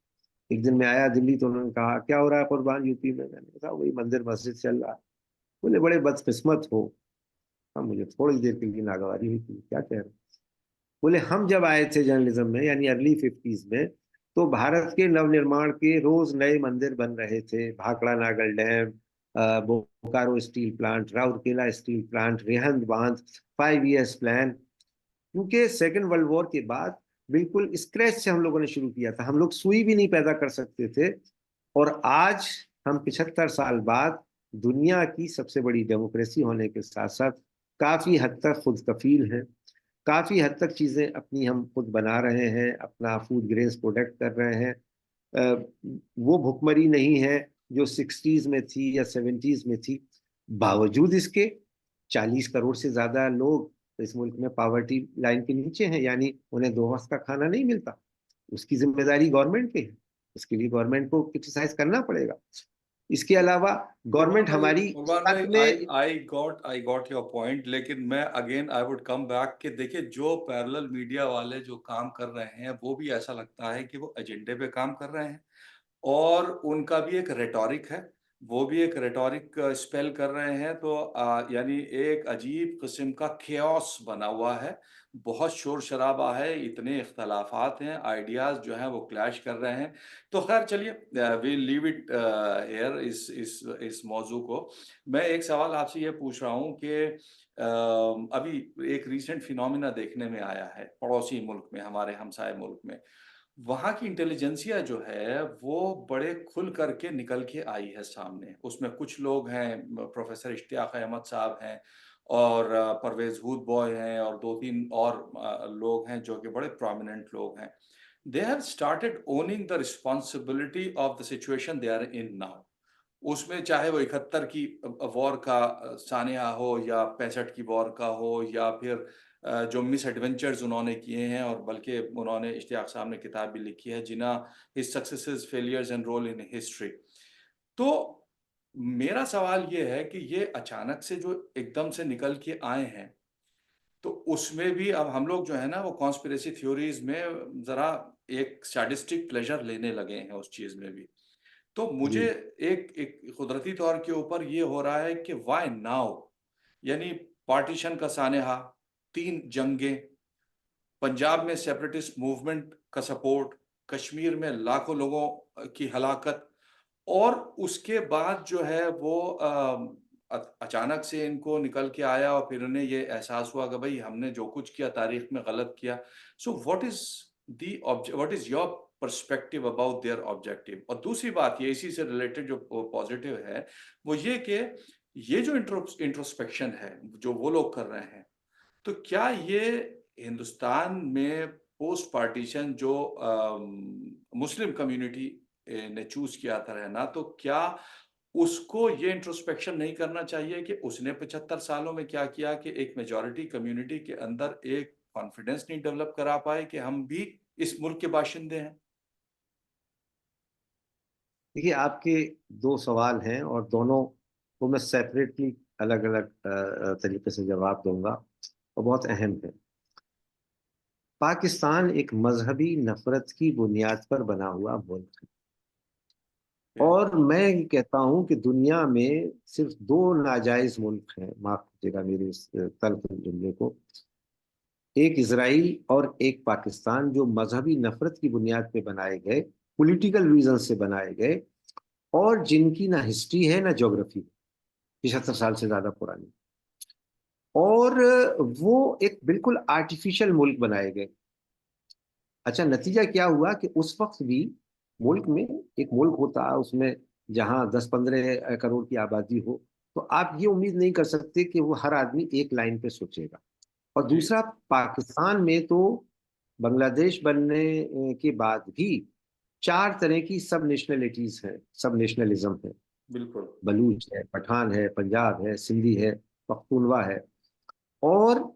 एक दिन मैं आया दिल्ली तो उन्होंने कहा क्या हो रहा है कुर्बान यूपी में, मैंने कहा वही मंदिर मस्जिद चल रहा है। बोले बड़े बदकिस्मत हो। हाँ, मुझे थोड़ी देर के लिए नागवारी हुई थी, क्या कह रहे हैं। बोले हम जब आए थे जर्नलिज्म में, यानी अर्ली 50s में, तो भारत के नवनिर्माण के रोज नए मंदिर बन रहे थे, Bhakra Nangal dam, Bokaro steel plant, Rourkela steel plant, Rihand बांध, 5 years प्लान। क्योंकि सेकेंड वर्ल्ड वॉर के बाद बिल्कुल स्क्रैच से हम लोगों ने शुरू किया था, हम लोग सुई भी नहीं पैदा कर सकते थे। और आज हम 75 साल बाद दुनिया की सबसे बड़ी डेमोक्रेसी होने के साथ साथ काफी हद तक खुद कफील हैं, काफी हद तक चीजें अपनी हम खुद बना रहे हैं, अपना फूड ग्रेन्स प्रोडक्ट कर रहे हैं। अ, वो भुखमरी नहीं है जो 60s में थी या 70s में थी। बावजूद इसके 40 करोड़ से ज्यादा लोग इस मुल्क में पावर्टी लाइन के नीचे हैं, यानी उन्हें 2 वक्त का खाना नहीं मिलता। उसकी जिम्मेदारी गवर्नमेंट की है, उसके लिए गवर्नमेंट को क्रिटिसाइज करना पड़ेगा। इसके अलावा गवर्नमेंट हमारी कुर्बान सच भाई, में, आई गॉट योर पॉइंट, लेकिन मैं again I would come back कि देखिए, जो पैरेलल मीडिया वाले जो काम कर रहे हैं, वो भी ऐसा लगता है कि वो एजेंडे पे काम कर रहे हैं, और उनका भी एक रेटोरिक है, वो भी एक रेटोरिक स्पेल कर रहे हैं, तो यानी एक अजीब किस्म का केओस बना हुआ है, बहुत शोर-शराबा है, इतने इख्तलाफात हैं, आइडियाज़ जो हैं वो क्लैश कर रहे हैं। तो ख़ैर चलिए, वील लीव इट हियर, इस मौज़ू को। मैं एक सवाल आपसे ये पूछ रहा हूँ कि अभी एक रीसेंट फिनोमेना देखने में आया है, पड़ोसी मुल्क में, हमारे हमसाए मुल्क में। वहाँ की इंटेलिजेंसिया जो है, वो बड़े खुल कर के निकल के आई है सामने। उसमें कुछ लोग हैं, प्रोफ़ेसर इश्तियाक अहमद साहब हैं और परवेज़ हुदबॉय हैं और 2-3 और लोग हैं जो कि बड़े प्रोमिनेंट लोग हैं। They have started owning the responsibility of the situation they are in now. उसमें चाहे वो 71 की वॉर का सानिया हो या 65 की वॉर का हो या फिर जो मिसएडवेंचर्स उन्होंने किए हैं और बल्कि उन्होंने इश्तियाक साहब ने किताब भी लिखी है Jinnah his successes failures and role in history. तो मेरा सवाल ये है कि ये अचानक से जो एकदम से निकल के आए हैं, तो उसमें भी अब हम लोग जो है ना वो कॉन्स्पिरेसी थ्योरीज में ज़रा एक सैडिस्टिक प्लेज़र लेने लगे हैं उस चीज़ में भी। तो मुझे जी एक एक कुदरती तौर के ऊपर ये हो रहा है कि व्हाई नाउ? यानी पार्टीशन का सानेहा, 3 जंगें, पंजाब में सेपरेटिस्ट मूवमेंट का सपोर्ट, कश्मीर में लाखों लोगों की हलाकत और उसके बाद जो है वो अचानक से इनको निकल के आया और फिर उन्हें ये एहसास हुआ कि भई हमने जो कुछ किया तारीख में गलत किया। So what is your perspective about their objective? और दूसरी बात ये इसी से रिलेटेड जो पॉजिटिव है, वो ये कि ये जो इंट्रोस्पेक्शन है, जो वो लोग कर रहे हैं, तो क्या ये हिंदुस्तान में पोस्ट पार्टीशन जो मुस्लिम कम्युनिटी ने चूज़ किया था रहना, तो क्या उसको ये इंट्रोस्पेक्शन नहीं करना चाहिए कि उसने 75 सालों में क्या किया कि एक मेजॉरिटी कम्युनिटी के अंदर एक कॉन्फिडेंस नहीं डेवलप करा पाए कि हम भी इस मुल्क के बाशिंदे हैं? देखिए, आपके दो सवाल हैं और दोनों को मैं सेपरेटली अलग अलग तरीके से जवाब दूंगा और बहुत अहम है। पाकिस्तान एक मजहबी नफरत की बुनियाद पर बना हुआ मुल्क है ओके, और मैं ये कहता हूं कि दुनिया में सिर्फ दो नाजायज मुल्क हैं, माफ कीजिएगा मेरे इस तल्ख जुमले को, एक इसराइल और एक पाकिस्तान, जो मजहबी नफरत की बुनियाद पे बनाए गए, पॉलिटिकल रीजन से बनाए गए और जिनकी ना हिस्ट्री है ना ज्योग्राफी, 75 साल से ज्यादा पुरानी। और वो एक बिल्कुल आर्टिफिशियल मुल्क बनाए गए। अच्छा, नतीजा क्या हुआ कि उस वक्त भी मुल्क में, एक मुल्क होता है उसमें जहां 10-15 करोड़ की आबादी हो, तो आप ये उम्मीद नहीं कर सकते कि वो हर आदमी एक लाइन पे सोचेगा। और जी, दूसरा, पाकिस्तान में तो बांग्लादेश बनने के बाद भी 4 तरह की सब नेशनलिटीज है, सब नेशनलिज्म है। बिल्कुल। बलूच है, पठान है, पंजाब है, सिंधी है, पख्तूनवा है। और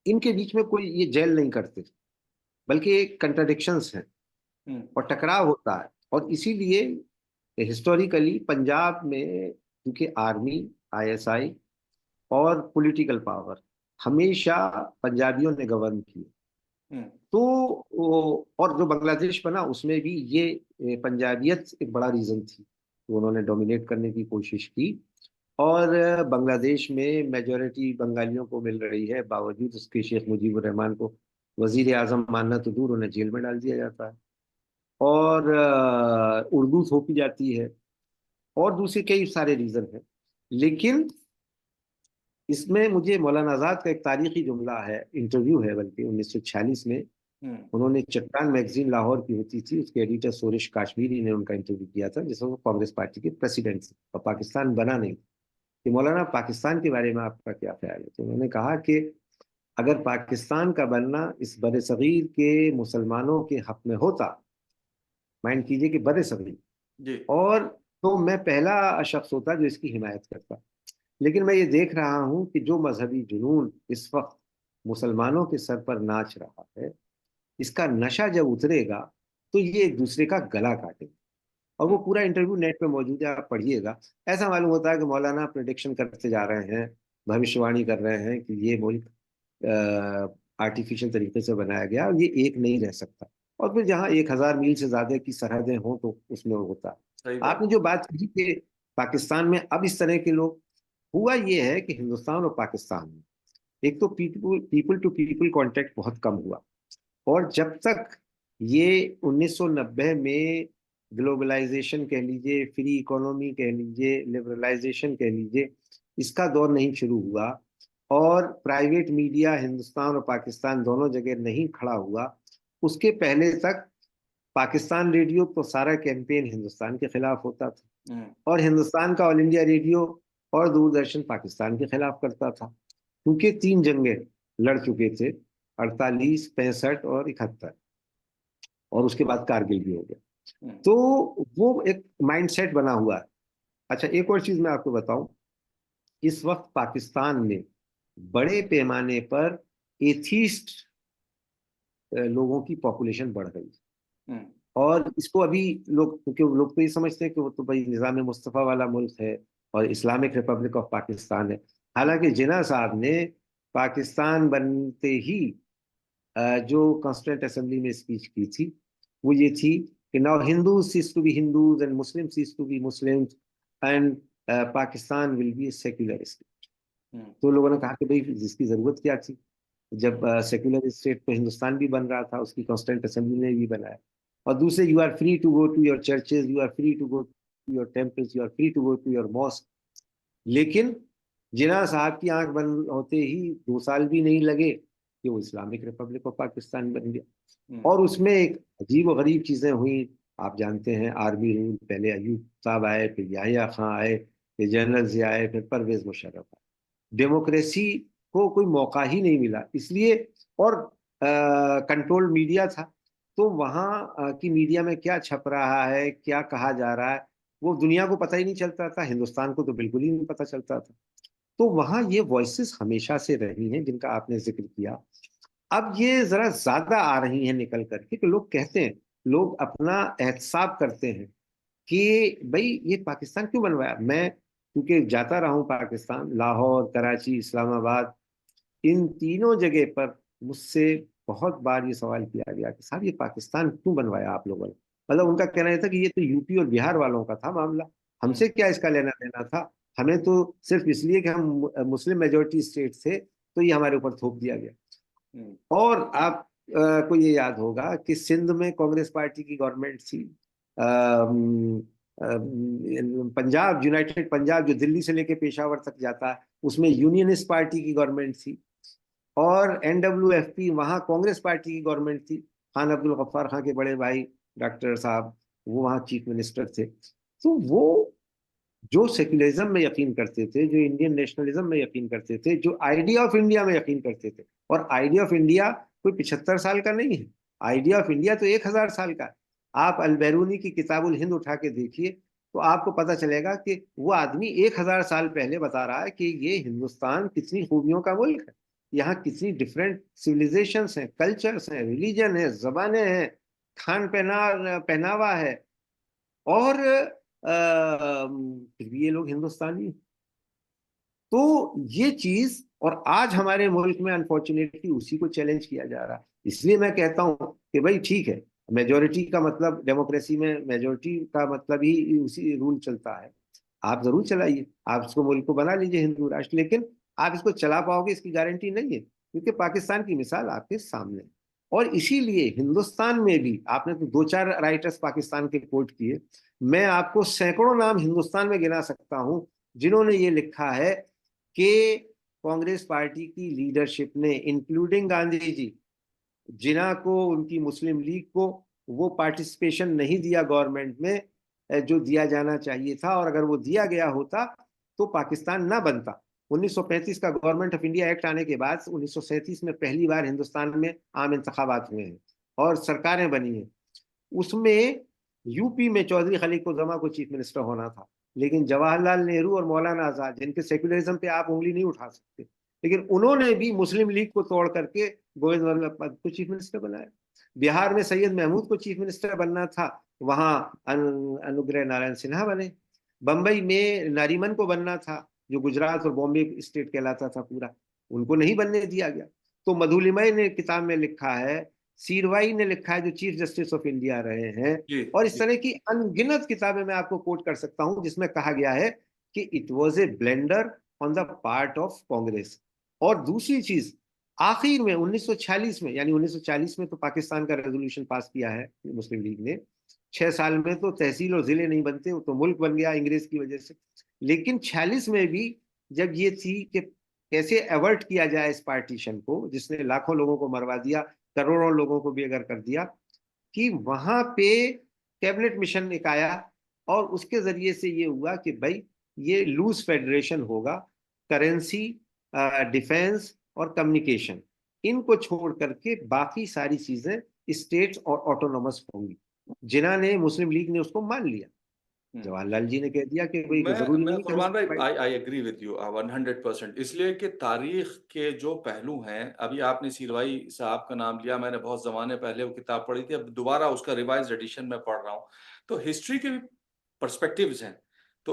इनके बीच में कोई ये जेल नहीं करते, बल्कि कंट्राडिक्शंस हैं हुँ, और टकराव होता है। और इसीलिए हिस्टोरिकली पंजाब में, क्योंकि आर्मी, आईएसआई और पॉलिटिकल पावर हमेशा पंजाबियों ने गवर्न किए, हुँ, तो और जो बांग्लादेश बना उसमें भी ये पंजाबियत एक बड़ा रीजन थी, तो उन्होंने डोमिनेट करने की कोशिश की। और बांग्लादेश में मेजोरिटी बंगालियों को मिल रही है, बावजूद उसके शेख मुजीबुर रहमान को वजीर आजम मानना तो दूर, उन्हें जेल में डाल दिया जाता है। और उर्दू थोपी जाती है और दूसरे कई सारे रीजन हैं। लेकिन इसमें मुझे मौलाना आजाद का एक तारीखी जुमला है, इंटरव्यू है बल्कि, 1946 में हुँ, उन्होंने चट्टान मैगजीन लाहौर की होती थी, उसके एडिटर सोरेश काश्मीरी ने उनका इंटरव्यू किया था, जिसमें वो कांग्रेस पार्टी के प्रेसिडेंट थे और पाकिस्तान बना नहीं। कि मौलाना, पाकिस्तान के बारे में आपका क्या ख्याल है? तो उन्होंने कहा कि अगर पाकिस्तान का बनना इस बरसगीर के मुसलमानों के हक में होता, माइंड कीजिए कि बरसगीर, जी, और तो मैं पहला शख्स होता जो इसकी हिमायत करता। लेकिन मैं ये देख रहा हूं कि जो मजहबी जुनून इस वक्त मुसलमानों के सर पर नाच रहा है, इसका नशा जब उतरेगा तो ये एक दूसरे का गला काटेंगे। और हुँ, वो पूरा इंटरव्यू नेट पे मौजूद है, आप पढ़िएगा। ऐसा मालूम होता है कि मौलाना प्रिडिक्शन करते जा रहे हैं, भविष्यवाणी कर रहे हैं कि ये मुल्क आर्टिफिशियल तरीके से बनाया गया और ये एक नहीं रह सकता। और फिर जहाँ 1,000 मील से ज्यादा की सरहदें हों तो उसमें वो होता है। सही आपने बात। जो बात की कि पाकिस्तान में अब इस तरह के लोग, हुआ ये है कि हिंदुस्तान और पाकिस्तान में एक तो people people to people contact बहुत कम हुआ। और जब तक ये 1990 में ग्लोबलाइजेशन कह लीजिए, फ्री इकोनॉमी कह लीजिए, लिबरलाइजेशन कह लीजिए, इसका दौर नहीं शुरू हुआ और प्राइवेट मीडिया हिंदुस्तान और पाकिस्तान दोनों जगह नहीं खड़ा हुआ, उसके पहले तक पाकिस्तान रेडियो तो सारा कैंपेन हिंदुस्तान के खिलाफ होता था, हम्म, और हिंदुस्तान का ऑल इंडिया रेडियो और दूरदर्शन पाकिस्तान के खिलाफ करता था, क्योंकि 3 जंगें लड़ चुके थे, 48, 65 और 71, और उसके बाद कारगिल भी हो गया। हम्म, तो वो एक माइंडसेट बना हुआ है। अच्छा, एक और चीज मैं आपको बताऊं, इस वक्त पाकिस्तान में बड़े पैमाने पर एथीस्ट लोगों की पॉपुलेशन बढ़ गई है। हम्म, और इसको अभी लोग, क्योंकि लोग तो ये समझते हैं कि वो तो भाई निज़ाम मुस्तफ़ा वाला मुल्क है और इस्लामिक रिपब्लिक ऑफ पाकिस्तान है। हालांकि जिन्ना साहब ने पाकिस्तान बनते ही जो कॉन्स्टिट्यूंट असेंबली में स्पीच की थी, वो ये थी कि now Hindu ceases to be Hindus and Muslim ceases to be Muslims, and Pakistan will be secular state. हम्म, तो लोगों ने कहा कि भाई जिसकी जरूरत क्या थी, जब सेक्युलर स्टेट तो हिंदुस्तान भी बन रहा था, उसकी कॉन्स्टिट्यूंट असेंबली ने भी बनाया। और दूसरे, you are free to go to your churches, you are free to go to your temples, you are free to go to your mosque. लेकिन जिन्ना साहब की आंख बंद होते ही 2 साल भी नहीं लगे कि वो इस्लामिक रिपब्लिक ऑफ पाकिस्तान बन गया। हम्म, और उसमें एक अजीब और गरीब चीजें हुई। आप जानते हैं, आर्मी रूल, पहले अयूब साहब आए, फिर याहिया खां आए, फिर जनरल जिया आए, फिर परवेज मुशर्रफ आए। डेमोक्रेसी को कोई मौका ही नहीं मिला, इसलिए। और कंट्रोल मीडिया था, तो वहाँ की मीडिया में क्या छप रहा है, क्या कहा जा रहा है, वो दुनिया को पता ही नहीं चलता था, हिंदुस्तान को तो बिल्कुल ही नहीं पता चलता था। तो वहाँ ये वॉइसेस हमेशा से रही हैं जिनका आपने जिक्र किया। अब ये जरा ज्यादा आ रही हैं निकल करके, कि लोग कहते हैं, लोग अपना एहतसाब करते हैं कि भाई ये पाकिस्तान क्यों बनवाया। मैं क्योंकि जाता रहा हूँ पाकिस्तान, लाहौर, कराची, इस्लामाबाद, इन तीनों जगह पर मुझसे बहुत बार ये सवाल किया गया कि साहब ये पाकिस्तान क्यों बनवाया आप लोगों ने। मतलब उनका कहना ये था कि ये तो यूपी और बिहार वालों का था मामला, हमसे क्या इसका लेना देना था, हमें तो सिर्फ इसलिए कि हम मुस्लिम मेजोरिटी स्टेट थे तो ये हमारे ऊपर थोप दिया गया। हम्म, और आप को ये याद होगा कि सिंध में कांग्रेस पार्टी की गवर्नमेंट थी। पंजाब, यूनाइटेड पंजाब जो दिल्ली से लेके पेशावर तक जाता है, उसमें यूनियनिस्ट पार्टी की गवर्नमेंट थी। और NWFP, वहाँ कांग्रेस पार्टी की गवर्नमेंट थी। खान अब्दुल गफ्फार खान के बड़े भाई डॉक्टर साहब, वो वहाँ चीफ मिनिस्टर थे। तो वो जो सेक्युलरिज्म में यकीन करते थे, जो इंडियन नेशनलिज्म में यकीन करते थे, जो आइडिया ऑफ इंडिया में यकीन करते थे, और आइडिया ऑफ इंडिया कोई 75 साल का नहीं है, आइडिया ऑफ इंडिया तो 1000 साल का है। आप अलबैरूनी की किताबुल हिंद उठा के देखिए, तो आपको पता चलेगा कि वो आदमी 1000 साल पहले बता रहा है कि ये हिंदुस्तान कितनी खूबियों का मुल्क है, यहाँ कितनी डिफरेंट सिविलाइजेशंस हैं, कल्चर्स हैं, रिलीजन है, जबानें हैं, खान पहनावा है, और फिर भी ये लोग हिंदुस्तानी हैं। तो ये चीज, और आज हमारे मुल्क में अनफॉर्चुनेटली उसी को चैलेंज किया जा रहा है। इसलिए मैं कहता हूं कि भाई ठीक है, मेजोरिटी का मतलब, डेमोक्रेसी में मेजोरिटी का मतलब ही उसी रूल चलता है। आप जरूर चलाइए, आप इसको मुल्क को बना लीजिए हिंदू राष्ट्र, लेकिन आप इसको चला पाओगे इसकी गारंटी नहीं है, क्योंकि पाकिस्तान की मिसाल आपके सामने है। और इसीलिए हिंदुस्तान में भी, आपने तो 2-4 राइटर्स पाकिस्तान के कोट किए, मैं आपको सैकड़ों नाम हिंदुस्तान में गिना सकता हूं जिन्होंने ये लिखा है कि कांग्रेस पार्टी की लीडरशिप ने, इंक्लूडिंग गांधी जी, जिन्ना को, उनकी मुस्लिम लीग को, वो पार्टिसिपेशन नहीं दिया गवर्नमेंट में जो दिया जाना चाहिए था, और अगर वो दिया गया होता तो पाकिस्तान ना बनता। 1935 का गवर्नमेंट ऑफ इंडिया एक्ट आने के बाद 1937 में पहली बार हिंदुस्तान में आम इंतखाबात हुए हैं और सरकारें बनी हैं। उसमें यूपी में चौधरी खलीकुज़मा को चीफ मिनिस्टर होना था, लेकिन जवाहरलाल नेहरू और मौलाना आजाद, जिनके सेक्युलरिज्म पे आप उंगली नहीं उठा सकते, लेकिन उन्होंने भी मुस्लिम लीग को तोड़ करके गोविंद वल्लभ पंत को चीफ मिनिस्टर बनाया। बिहार में सैयद महमूद को चीफ मिनिस्टर बनना था, वहां अनुग्रह नारायण सिन्हा बने। बंबई में नारीमन को बनना था, जो गुजरात और बॉम्बे स्टेट कहलाता था पूरा, उनको नहीं बनने दिया गया। तो मधुलिमय ने किताब में लिखा है, सीरवाई ने लिखा है, जो चीफ जस्टिस ऑफ इंडिया रहे हैं, जी, और इस जी, तरह की अनगिनत किताबें मैं आपको कोट कर सकता हूं जिसमें कहा गया है कि it was a blender on the part of Congress. और दूसरी चीज, आखिर में 1946 में, यानी 1940 में तो पाकिस्तान का रेजोल्यूशन पास किया है मुस्लिम लीग ने, 6 साल में तो तहसील और जिले नहीं बनते, वो तो मुल्क बन गया अंग्रेज की वजह से। लेकिन 46 में भी जब ये थी कि कैसे अवर्ट किया जाए इस पार्टीशन को, जिसने लाखों लोगों को मरवा दिया, करोड़ों लोगों को बेघर कर दिया, कि वहां पे कैबिनेट मिशन एक आया और उसके जरिए से ये हुआ कि भाई ये लूज फेडरेशन होगा, करेंसी, डिफेंस और कम्युनिकेशन, इनको छोड़ करके बाकी सारी चीजें स्टेट्स और ऑटोनोमस होंगी। जिन्ना ने, मुस्लिम लीग ने उसको मान लिया। हम्म। जवाहरलाल जी ने कह दिया कि भाई जरूरी मैं नहीं कि हम फरमान भाई, separate. I agree with you 100%, इसलिए कि तारीख के जो पहलू हैं, अभी आपने सीरवाई साहब का नाम लिया, मैंने बहुत जमाने पहले वो किताब पढ़ी थी, अब दोबारा उसका रिवाइज एडिशन में पढ़ रहा हूँ। तो हिस्ट्री के भी पर्सपेक्टिव्स हैं, तो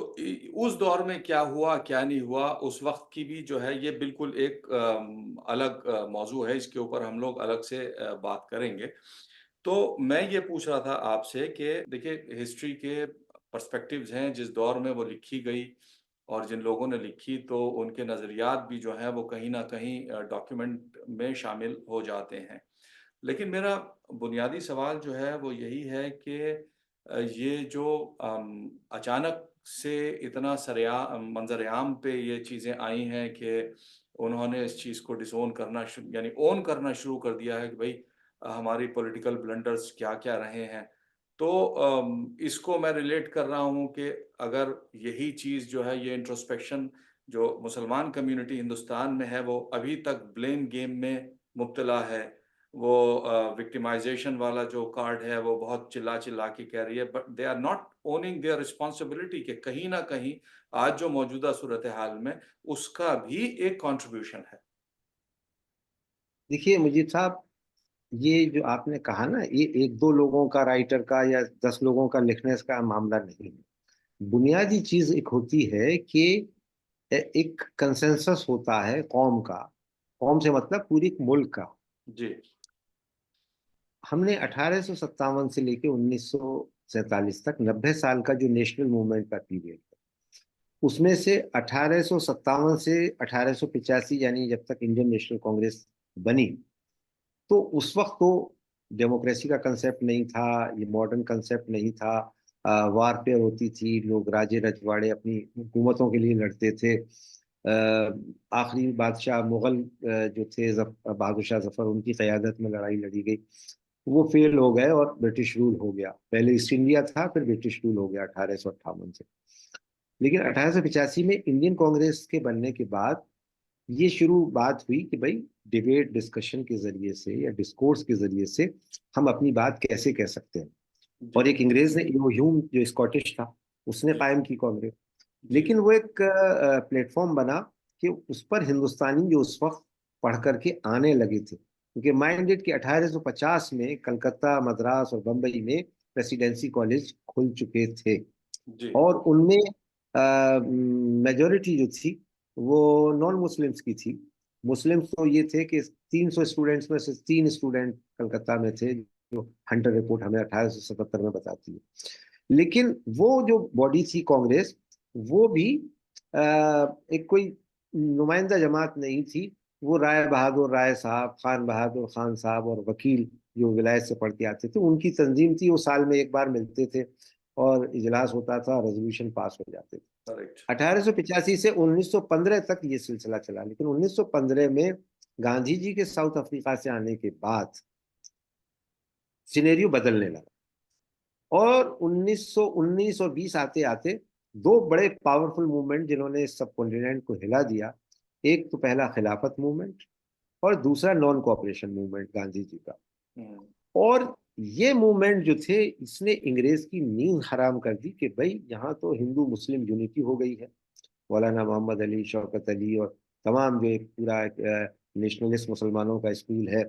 उस दौर में क्या हुआ क्या नहीं हुआ उस वक्त की भी जो है, ये बिल्कुल एक अलग मौजू है, इसके ऊपर हम लोग अलग से बात करेंगे। तो मैं ये पूछ रहा था आपसे कि देखिए, हिस्ट्री के पर्सपेक्टिव्स हैं, जिस दौर में वो लिखी गई और जिन लोगों ने लिखी, तो उनके नज़रियात भी जो हैं वो कहीं न कहीं डॉक्यूमेंट में शामिल हो जाते हैं। लेकिन मेरा बुनियादी सवाल जो है वो यही है कि ये जो अचानक से इतना मंज़र-ए-आम पे ये चीज़ें आई हैं कि उन्होंने इस चीज़ को डिसोन करना यानी ओन करना शुरू कर दिया है कि भई हमारी पॉलिटिकल ब्लंडर्स क्या-क्या रहे हैं। तो इसको मैं रिलेट कर रहा हूँ कि अगर यही चीज़ जो है, ये इंट्रोस्पेक्शन जो मुसलमान कम्युनिटी हिंदुस्तान में है, वो अभी तक ब्लेम गेम में मुब्तला है, वो विक्टिमाइजेशन वाला जो कार्ड है वो बहुत चिल्ला-चिल्ला के कह रही है, but they are not owning their responsibility कि कहीं न कहीं आज जो मौजूदा सूरत-ए-हाल में उसका भी एक कंट्रीब्यूशन है। देखिए मुजीब साहब, ये जो आपने कहा ना, ये एक दो लोगों का, राइटर का या 10 लोगों का लिखने का मामला नहीं है। बुनियादी चीज एक होती है कि एक कंसेंसस होता है कौम का। कौम से मतलब पूरी मुल्क का। जी, हमने 1857 से लेके 1947 तक 90 साल का जो नेशनल मूवमेंट का पीरियड, उसमें से 1857 से 1885, यानी जब तक इंडियन नेशनल कांग्रेस बनी, तो उस वक्त तो डेमोक्रेसी का कंसेप्ट नहीं था, ये मॉडर्न कंसेप्ट नहीं था। वारफेयर होती थी, लोग राजे रजवाड़े अपनी हुकूमतों के लिए लड़ते थे। आखिरी बादशाह मुगल जो थे, बहादुर शाह जफर, उनकी क़यादत में लड़ाई लड़ी गई। वो फेल हो गए और ब्रिटिश रूल हो गया। पहले ईस्ट इंडिया था, फिर ब्रिटिश रूल हो गया 1858 से। लेकिन 1885 में इंडियन कांग्रेस के बनने के बाद ये शुरू बात हुई कि भाई डिबेट डिस्कशन के जरिए से या डिस्कोर्स के जरिए से हम अपनी बात कैसे कह सकते हैं। जी, और एक अंग्रेज ने, ह्यूम जो स्कॉटिश था, उसने जी, कायम की कांग्रेस। जी, लेकिन वो एक प्लेटफॉर्म बना कि उस पर हिंदुस्तानी जो उस वक्त पढ़ करके आने लगे थे, क्योंकि माइंडेड कि 1850 में कलकत्ता, मद्रास और बम्बई में प्रेसिडेंसी कॉलेज खुल चुके थे। जी, और उनमें मेजोरिटी जो थी वो नॉन मुस्लिम्स की थी। मुस्लिम्स तो ये थे कि 300 स्टूडेंट्स में से 3 स्टूडेंट कलकत्ता में थे, जो हंटर रिपोर्ट हमें 1877 में बताती है। लेकिन वो जो बॉडी थी कांग्रेस, वो भी एक कोई नुमाइंदा जमात नहीं थी। वो राय बहादुर राय साहब, खान बहादुर खान साहब और वकील जो विलायत से पढ़ के आते थे, उनकी तंजीम थी। वो साल में एक बार मिलते थे और इजलास होता था, रेजोल्यूशन पास हो जाते थे। करेक्ट। 1885 से 1915 तक ये सिलसिला चला। लेकिन 1915 में गांधी जी के साउथ अफ्रीका से आने के बाद सिनेरियो बदलने लगा। और 1919 और 20 आते आते दो बड़े पावरफुल मूवमेंट जिन्होंने सब कॉन्टिनेंट को हिला दिया। एक तो पहला खिलाफत मूवमेंट और दूसरा non cooperation movement Gandhi ji का। हम्म, और ये मूवमेंट जो थे, इसने अंग्रेज की नींद हराम कर दी कि भाई यहाँ तो हिंदू मुस्लिम यूनिटी हो गई है। मौलाना मोहम्मद अली, शौकत अली और तमाम जो एक पूरा नेशनलिस्ट मुसलमानों का स्कूल है,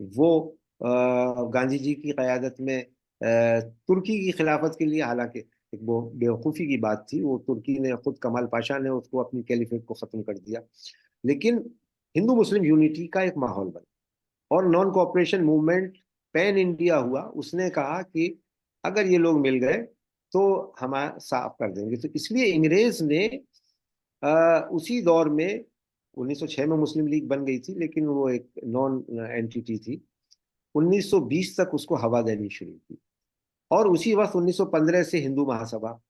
वो गांधी जी की क़यादत में तुर्की की खिलाफत के लिए, हालांकि एक वो बेवकूफ़ी की बात थी, वो तुर्की ने खुद, कमाल पाशा ने उसको अपनी कैलिफेट को ख़त्म कर दिया। लेकिन हिंदू मुस्लिम यूनिटी का एक माहौल बना और non cooperation movement pan India हुआ। उसने कहा कि अगर ये लोग मिल गए तो हम साफ कर देंगे। तो इसलिए अंग्रेज ने उसी दौर में, 1906 में मुस्लिम लीग बन गई थी लेकिन वो एक नॉन एंटिटी थी, 1920 तक उसको हवा देनी शुरू की। और उसी वक्त 1915 से हिंदू महासभा,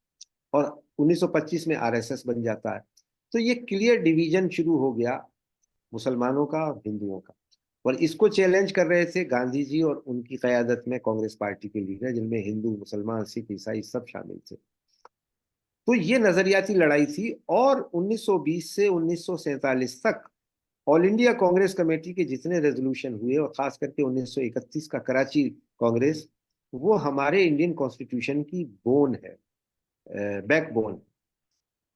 और 1925 में आरएसएस बन जाता है। तो ये क्लियर डिवीजन शुरू हो गया मुसलमानों का और हिंदुओं का। और इसको चैलेंज कर रहे थे गांधी जी और उनकी क़यादत में कांग्रेस पार्टी के लीडर, जिनमें हिंदू, मुसलमान, सिख, ईसाई सब शामिल थे। तो ये नजरियाती लड़ाई थी। और 1920 से 1947 तक ऑल इंडिया कांग्रेस कमेटी के जितने रेजोल्यूशन हुए, और खास करके 1931 का कराची कांग्रेस, वो हमारे इंडियन कॉन्स्टिट्यूशन की बोन है, बैकबोन।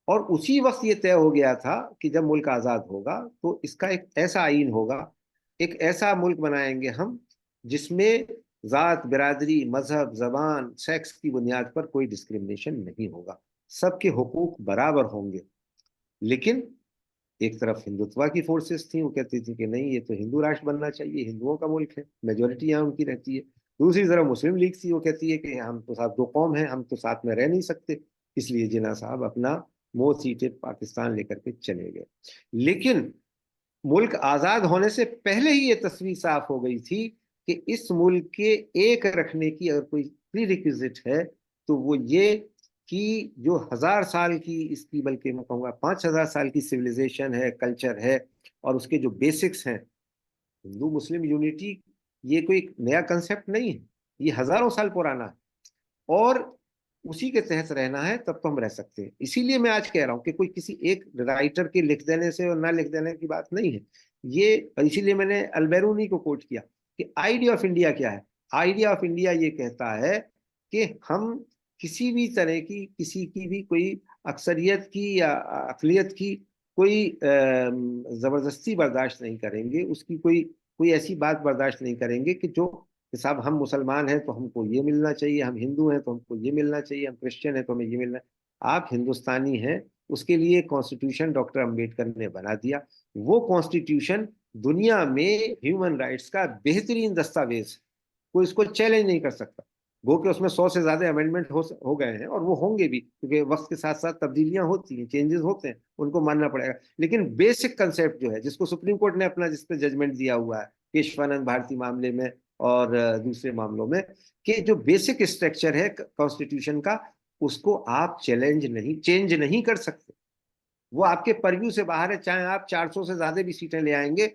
और उसी वक्त ये तय हो गया था कि जब मुल्क आज़ाद होगा तो इसका एक ऐसा आईन होगा, एक ऐसा मुल्क बनाएंगे हम जिसमें जात, बिरादरी, मजहब, जबान, सेक्स की बुनियाद पर कोई डिस्क्रिमिनेशन नहीं होगा, सबके हुकूक बराबर होंगे। लेकिन एक तरफ हिंदुत्वा की फोर्सेस थी, वो कहती थी कि नहीं, ये तो हिंदू राष्ट्र बनना चाहिए, हिंदुओं का मुल्क है, मेजोरिटी यहाँ उनकी रहती है। दूसरी तरफ मुस्लिम लीग थी, वो कहती है कि हम तो साथ दो कौम हैं, हम तो साथ में रह नहीं सकते। इसलिए जिन्ना साहब अपना मोह सीटेड पाकिस्तान लेकर के चले गए। लेकिन मुल्क आजाद होने से पहले ही ये तस्वीर साफ हो गई थी कि इस मुल्क के एक रखने की अगर कोई प्री रिक्विजिट है तो वो ये कि जो 1000 साल की, इसकी बल्कि मैं कहूँगा 5000 साल की सिविलाइजेशन है, कल्चर है, और उसके जो बेसिक्स हैं, हिंदू मुस्लिम यूनिटी, ये कोई नया कंसेप्ट नहीं है, ये हजारों साल पुराना है। और उसी के तहत रहना है तब तो हम रह सकते हैं। इसीलिए मैं आज कह रहा हूं कि कोई किसी एक राइटर के लिख देने से और ना लिख देने की बात नहीं है ये। इसीलिए मैंने अलबेरूनी को कोट किया कि आइडिया ऑफ इंडिया क्या है। आइडिया ऑफ इंडिया ये कहता है कि हम किसी भी तरह की, किसी की भी कोई अक्सरियत की या अकलियत की कोई जबरदस्ती बर्दाश्त नहीं करेंगे, उसकी कोई कोई ऐसी बात बर्दाश्त नहीं करेंगे कि जो कि साहब हम मुसलमान हैं तो हमको ये मिलना चाहिए, हम हिंदू हैं तो हमको ये मिलना चाहिए, हम क्रिश्चियन हैं तो हमें ये मिलना है। आप हिंदुस्तानी हैं, उसके लिए कॉन्स्टिट्यूशन डॉक्टर अंबेडकर ने बना दिया। वो कॉन्स्टिट्यूशन दुनिया में ह्यूमन राइट्स का बेहतरीन दस्तावेज है, कोई इसको चैलेंज नहीं कर सकता। गो के उसमें 100 से ज्यादा अमेंडमेंट हो गए हैं, और वो होंगे भी, क्योंकि वक्त के साथ साथ तब्दीलियां होती हैं, चेंजेस होते हैं, उनको मानना पड़ेगा। लेकिन बेसिक कंसेप्ट जो है, जिसको सुप्रीम कोर्ट ने अपना जिस पे जजमेंट दिया हुआ है केशवानंद भारती मामले में और दूसरे मामलों में, कि जो बेसिक स्ट्रक्चर है कॉन्स्टिट्यूशन का, उसको आप चेंज नहीं कर सकते। वो आपके परव्यू से बाहर है। चाहे आप 400 से ज्यादा भी सीटें ले आएंगे,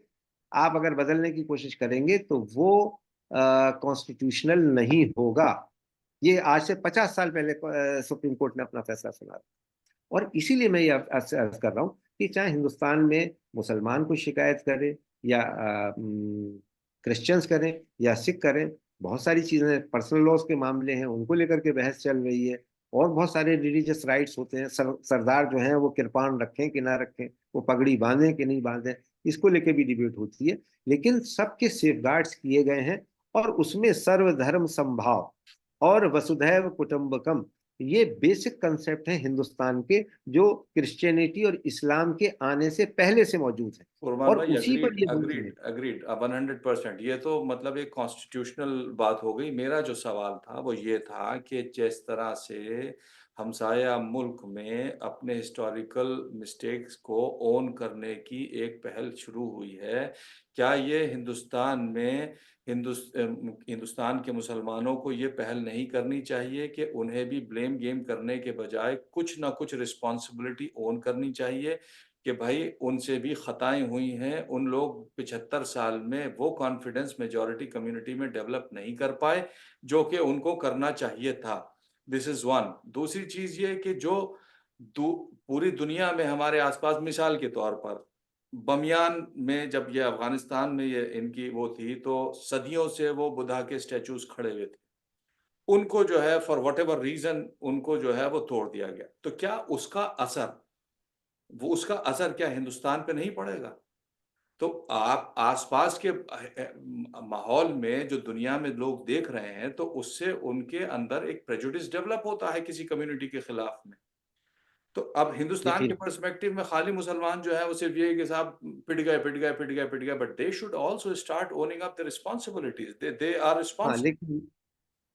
आप अगर बदलने की कोशिश करेंगे तो वो कॉन्स्टिट्यूशनल नहीं होगा। ये आज से 50 साल पहले सुप्रीम कोर्ट ने अपना फैसला सुना। और इसीलिए मैं ये आपसे अर्ज कर रहा हूँ कि चाहे हिंदुस्तान में मुसलमान को शिकायत करें या क्रिश्चियंस करें या सिख करें, बहुत सारी चीजें, पर्सनल लॉज के मामले हैं, उनको लेकर के बहस चल रही है। और बहुत सारे रिलीजियस राइट्स होते हैं, सरदार जो हैं वो किरपान रखें कि ना रखें, वो पगड़ी बांधें कि नहीं बांधें, इसको लेके भी डिबेट होती है। लेकिन सबके सेफगार्ड्स किए गए हैं, और उसमें सर्वधर्म समभाव और वसुधैव कुटुंबकम, ये बेसिक कंसेप्ट है हिंदुस्तान के, जो क्रिश्चियनिटी और इस्लाम के आने से पहले से मौजूद है। फुरमान और भाई, उसी पर अग्रीड ये मुल्क है। Agreed agreed 100%। ये तो मतलब एक कॉन्स्टिट्यूशनल बात हो गई। मेरा जो सवाल था वो ये था कि जिस तरह से हमसाया मुल्क में अपने हिस्टोरिकल मिस्टेक्स को ओन करने की एक पहल शुरू हुई है, क्या ये हिंदुस्तान में हिंदुस्तान के मुसलमानों को ये पहल नहीं करनी चाहिए कि उन्हें भी ब्लेम गेम करने के बजाय कुछ ना कुछ रिस्पॉन्सिबिलिटी ओन करनी चाहिए कि भाई उनसे भी खताएं हुई हैं, उन लोग 75 साल में वो कॉन्फिडेंस मेजॉरिटी कम्युनिटी में डेवलप नहीं कर पाए जो कि उनको करना चाहिए था। This is one. दूसरी चीज ये कि जो पूरी दुनिया में हमारे आसपास, मिसाल के तौर पर बमियान में जब ये अफगानिस्तान में ये इनकी वो थी, तो सदियों से वो बुद्धा के स्टैचूज खड़े हुए थे, उनको जो है फॉर वट एवर रीजन उनको जो है वो तोड़ दिया गया। तो क्या उसका असर क्या हिंदुस्तान पे नहीं पड़ेगा? तो आप आसपास के माहौल में जो दुनिया में लोग देख रहे हैं, तो उससे उनके अंदर एक प्रेजुडिस डेवलप होता है किसी कम्युनिटी के खिलाफ में। तो अब हिंदुस्तान के देखिए, पर्सपेक्टिव में खाली मुसलमान जो है वो सिर्फ ये कि साहब पिट गए पिट गए पिट गए पिट गए, but they should also start owning up the responsibilities. They are हाँ, रिस्पांसिबल। लेकिन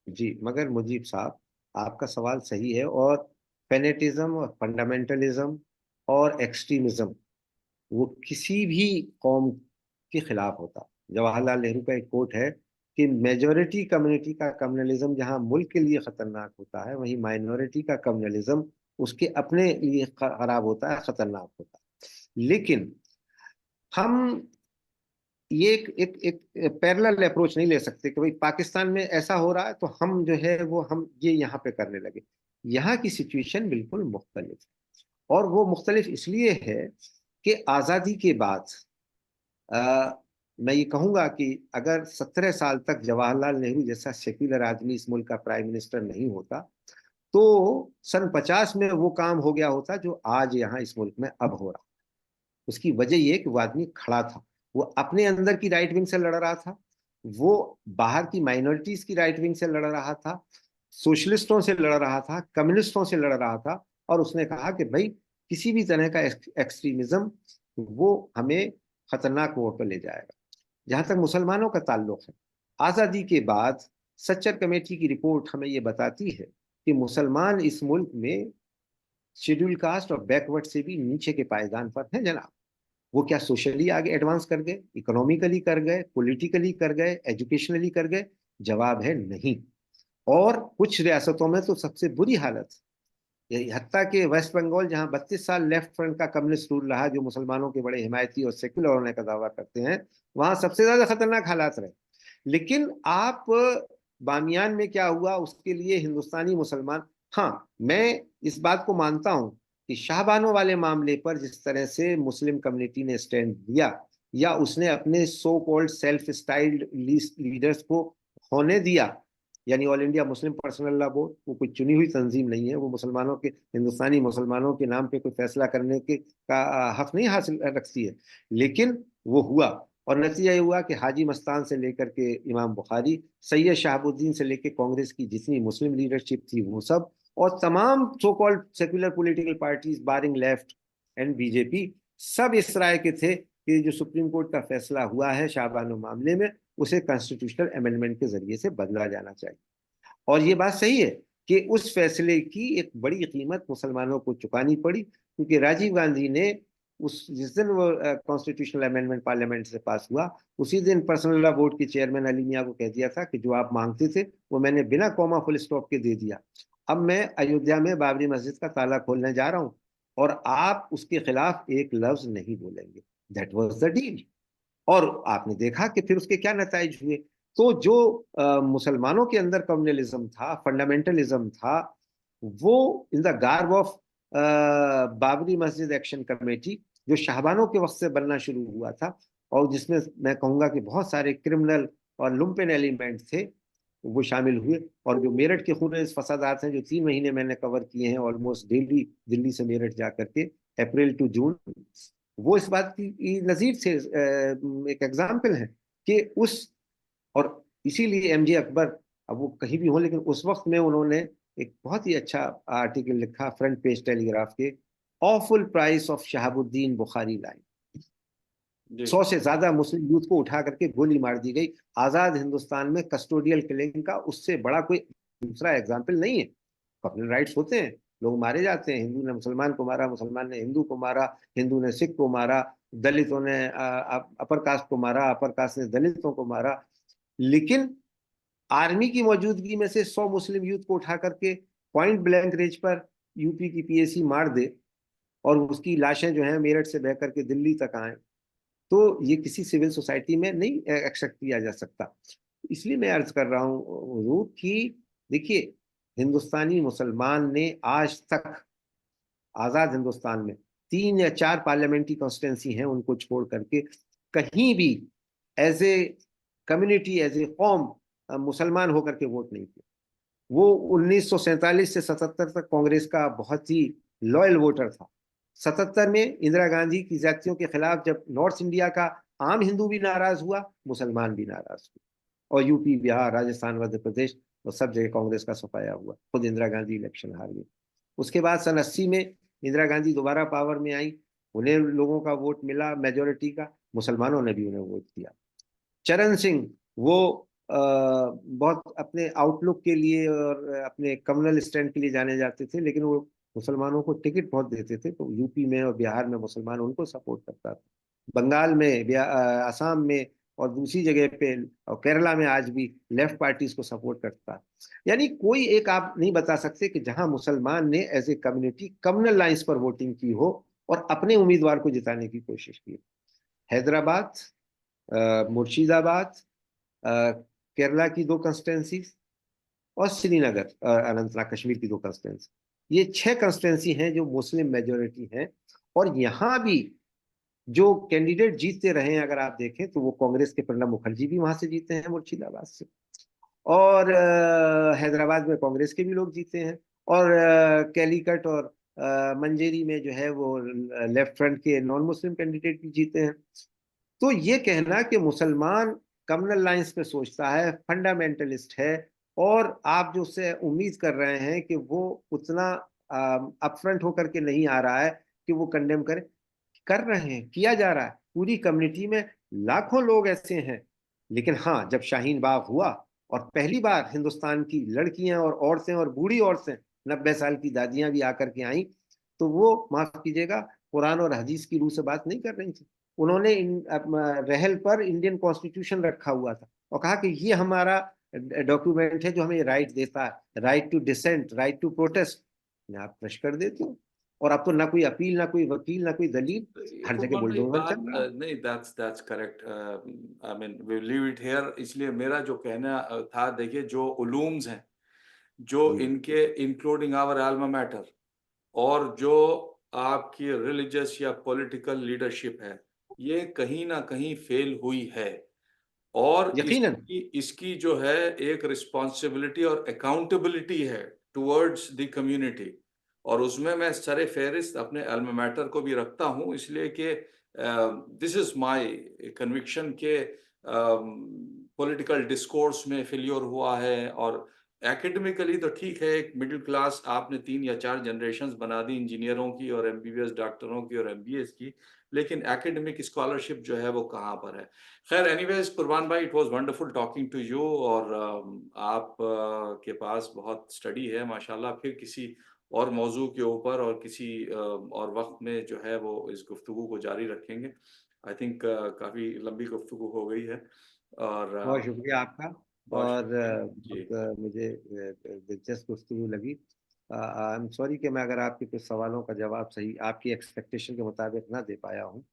जी, मगर मुजीब साहब, आपका सवाल सही है। और फेनेटिज्म और फंडामेंटलिज्म और एक्सट्रीमिज्म वो किसी भी कौम के खिलाफ होता। जवाहरलाल नेहरू का एक कोट है कि मेजोरिटी कम्युनिटी का कम्युनलिज्म जहां मुल्क के लिए खतरनाक होता है, वहीं माइनॉरिटी का कम्युनलिज्म उसके अपने लिए खराब होता है, खतरनाक होता है। लेकिन हम ये एक पैरेलल अप्रोच नहीं ले सकते कि भाई पाकिस्तान में ऐसा हो रहा है तो हम जो है वो हम ये यहाँ पे करने लगे। यहाँ की सिचुएशन बिल्कुल मुख्तलिफ है, और वो मुख्तलिफ इसलिए है कि आज़ादी के बाद मैं ये कहूंगा कि अगर 17 साल तक जवाहरलाल नेहरू जैसा सेक्युलर आदमी इस मुल्क का प्राइम मिनिस्टर नहीं होता, तो सन 50 में वो काम हो गया होता जो आज यहाँ इस मुल्क में अब हो रहा। उसकी वजह ये कि वो आदमी खड़ा था, वो अपने अंदर की राइट विंग से लड़ रहा था, वो बाहर की माइनॉरिटीज की राइट विंग से लड़ रहा था, सोशलिस्टों से लड़ रहा था, कम्युनिस्टों से लड़ रहा था, और उसने कहा कि भाई किसी भी तरह का एक्सट्रीमिज्म वो हमें खतरनाक मोड़ पर ले जाएगा। जहां तक मुसलमानों का ताल्लुक है, आजादी के बाद सच्चर कमेटी की रिपोर्ट हमें ये बताती है कि मुसलमान इस मुल्क में शेड्यूल कास्ट और बैकवर्ड से भी नीचे के पायदान पर हैं जनाब। वो क्या सोशली आगे एडवांस कर गए, इकोनॉमिकली कर गए, पॉलिटिकली कर गए, एजुकेशनली कर गए? जवाब है नहीं। और कुछ रियासतों में तो सबसे बुरी हालत, हत्ता के वेस्ट बंगाल जहां 32 साल लेफ्ट फ्रंट का कम्युनिस्ट रूल रहा, जो मुसलमानों के बड़े हिमायती और सेक्युलर होने का दावा करते हैं, वहां सबसे ज्यादा खतरनाक हालात रहे। लेकिन आप बामियान में क्या हुआ उसके लिए हिंदुस्तानी मुसलमान, हाँ मैं इस बात को मानता हूं कि शाहबानो वाले मामले पर जिस तरह से मुस्लिम कम्युनिटी ने स्टैंड लिया, या उसने अपने so called self styled leaders को होने दिया, यानी all India Muslim personal law board, वो कोई चुनी हुई तंजीम नहीं है, वो मुसलमानों के, हिंदुस्तानी मुसलमानों के नाम पे कोई फैसला करने के का हक नहीं हासिल रखती है, लेकिन वो हुआ। और नतीजा ये हुआ कि हाजी मस्तान से लेकर के इमाम बुखारी, सैयद शहाबुद्दीन से लेकर कांग्रेस की जितनी मुस्लिम लीडरशिप थी वो सब, और तमाम so called secular political parties barring left and BJP, सब इस राय के थे कि जो सुप्रीम कोर्ट का फैसला हुआ है शाहबानो मामले में, उसे कॉन्स्टिट्यूशनल अमेंडमेंट के जरिए से बदला जाना चाहिए। और ये बात सही है कि उस फैसले की एक बड़ी कीमत मुसलमानों को चुकानी पड़ी, क्योंकि राजीव गांधी ने उस जिस दिन वो कॉन्स्टिट्यूशनल अमेंडमेंट पार्लियामेंट से पास हुआ, उसी दिन पर्सनल लॉ बोर्ड के चेयरमैन अली मियां को कह दिया था कि जो आप मांगते थे वो मैंने बिना कॉमा फुल स्टॉप के दे दिया। अब मैं अयोध्या में बाबरी मस्जिद का ताला खोलने जा रहा हूं और आप उसके खिलाफ एक लफ्ज नहीं बोलेंगे। That was the deal. और आपने देखा कि फिर उसके क्या नतीजे हुए। तो जो मुसलमानों के अंदर कम्युनलिज्म था, फंडामेंटलिज्म था, वो in the garb of Babri मस्जिद एक्शन कमेटी, जो शाहबानों के वक्त से बनना शुरू हुआ था, और जिसमें मैं कहूंगा कि बहुत सारे क्रिमिनल और लुम्पेन एलिमेंट थे, वो शामिल हुए। और जो मेरठ के खून फसादात हैं जो 3 महीने मैंने कवर किए हैं ऑलमोस्ट डेली, दिल्ली से मेरठ जा करके, अप्रैल टू जून, वो इस बात की नजीर से एक एग्जाम्पल है कि उस, और इसीलिए एमजे अकबर, अब वो कहीं भी हो लेकिन उस वक्त में उन्होंने एक बहुत ही अच्छा आर्टिकल लिखा फ्रंट पेज टेलीग्राफ के, awful price of Shahabuddin Bukhari line. जी 100 से ज्यादा मुस्लिम यूथ को उठा करके गोली मार दी गई आजाद हिंदुस्तान में, कस्टोडियल किलिंग का उससे बड़ा कोई दूसरा एग्जाम्पल नहीं है। अपने राइट्स होते हैं, लोग मारे जाते हैं, हिंदू ने मुसलमान को मारा, मुसलमान ने हिंदू को मारा, हिंदू ने सिख को मारा, दलितों ने अपर कास्ट को मारा, अपर कास्ट ने दलितों को मारा। लेकिन आर्मी की मौजूदगी में से 100 मुस्लिम यूथ को उठा करके पॉइंट ब्लैंक रेंज पर यूपी की पीएसी मार दे, और उसकी लाशें जो है मेरठ से बह करके दिल्ली तक आए, तो ये किसी सिविल सोसाइटी में नहीं एक्सेप्ट किया जा सकता। इसलिए मैं अर्ज कर रहा हूँ कि देखिए, हिंदुस्तानी मुसलमान ने आज तक आजाद हिंदुस्तान में 3 या 4 पार्लियामेंट्री कॉन्स्टिट्यूंसी हैं उनको छोड़ करके कहीं भी as a community, as a कौम मुसलमान होकर के वोट नहीं किया। वो 1947 से 77 तक कांग्रेस का बहुत ही लॉयल वोटर था। 77 में इंदिरा गांधी की जातियों के खिलाफ जब नॉर्थ इंडिया का आम हिंदू भी नाराज हुआ, मुसलमान भी नाराज हुए, और यूपी, बिहार, राजस्थान, मध्य प्रदेश, और सब जगह कांग्रेस का सफाया हुआ, खुद इंदिरा गांधी इलेक्शन हार गई। उसके बाद सन 80 में इंदिरा गांधी दोबारा पावर में आई, उन्हें लोगों का वोट मिला, मेजोरिटी का, मुसलमानों ने भी उन्हें वोट दिया। चरण सिंह, वो बहुत अपने आउटलुक के लिए और अपने कम्युनल स्टैंड के लिए जाने जाते थे, लेकिन वो मुसलमानों को टिकट बहुत देते थे, तो यूपी में और बिहार में मुसलमान उनको सपोर्ट करता था। बंगाल में, असम में, और दूसरी जगह पे, और केरला में आज भी लेफ्ट पार्टीज को सपोर्ट करता है। यानी कोई एक आप नहीं बता सकते कि जहां मुसलमान ने as a community communal lines पर वोटिंग की हो और अपने उम्मीदवार को जिताने की कोशिश की। हैदराबाद, मुर्शिदाबाद, अ, केरला की 2 कंस्टिट्यूंसीज और श्रीनगर, अनंतनाग कश्मीर की 2 कंस्टिट्यूंसी। ये 6 कंस्टिट्यूंसी हैं जो मुस्लिम मेजोरिटी हैं। और यहाँ भी जो कैंडिडेट जीतते रहे हैं, अगर आप देखें तो वो कांग्रेस के प्रणब मुखर्जी भी वहां से जीते हैं, मुर्शिदाबाद से। और हैदराबाद में कांग्रेस के भी लोग जीते हैं। और कैलीकट और मंजेरी में जो है वो लेफ्ट फ्रंट के नॉन मुस्लिम कैंडिडेट भी जीते हैं। तो ये कहना कि मुसलमान कम्युनल लाइंस पे सोचता है, फंडामेंटलिस्ट है, और आप जो उससे उम्मीद कर रहे हैं कि वो उतना अपफ्रंट होकर के नहीं आ रहा है कि वो कंडेम करे, कर रहे हैं, किया जा रहा है। पूरी कम्युनिटी में लाखों लोग ऐसे हैं। लेकिन हाँ, जब शाहीन बाग हुआ और पहली बार हिंदुस्तान की लड़कियां और औरतें और बूढ़ी औरतें, 90 साल की दादियां भी आकर के आई, तो वो, माफ कीजिएगा, कुरान और हदीस की रूह से बात नहीं कर रही थी। उन्होंने रहल पर इंडियन कॉन्स्टिट्यूशन रखा हुआ था और कहा कि ये हमारा डॉक्यूमेंट है जो हमें राइट देता है, right to dissent, right to protest. आप पेश कर देते हो। और अब तो ना कोई अपील, ना कोई वकील, ना कोई दलील, हर जगह फुटबॉल भाई बुलडोजर चल बात रहा है। नहीं, that's correct. I mean we leave it here. इसलिए मेरा जो कहना था, देखिए जो उलूम्स हैं, जो जी। इनके इंक्लूडिंग आवर अल्मा मैटर, और जो आपकी रिलीजियस या पॉलिटिकल लीडरशिप है, ये कहीं ना कहीं फेल हुई है। और यकीनन। इसकी इसकी जो है एक रिस्पॉन्सिबिलिटी और अकाउंटेबिलिटी है टुवर्ड्स द कम्युनिटी। और उसमें मैं सरे फहरिस्त अपने अल्मा मैटर को भी रखता हूँ, इसलिए कि दिस इज माय कन्विक्शन के पॉलिटिकल डिस्कोर्स में फेलियर हुआ है। और एकेडमिकली तो ठीक है, एक मिडिल क्लास आपने 3 या 4 जनरेशन्स बना दी इंजीनियरों की और एमबीबीएस डॉक्टरों की और एमबीएस की, लेकिन एकेडमिक स्कॉलरशिप जो है वो कहाँ पर है। खैर, एनीवेज कुरबान भाई, it was wonderful talking to you. और आप के पास बहुत स्टडी है माशाल्लाह। फिर किसी और मौजू के ऊपर और किसी और वक्त में जो है वो इस गुफ्तगू को जारी रखेंगे। आई थिंक काफ़ी लंबी गुफ्तगू हो गई है। और बहुत शुक्रिया आपका। बहुत और शुक्रिया जी। बहुत मुझे दिलचस्प गुफ्तगू लगी। आई एम सॉरी कि मैं अगर आपके कुछ सवालों का जवाब सही आपकी एक्सपेक्टेशन के मुताबिक ना दे पाया हूँ।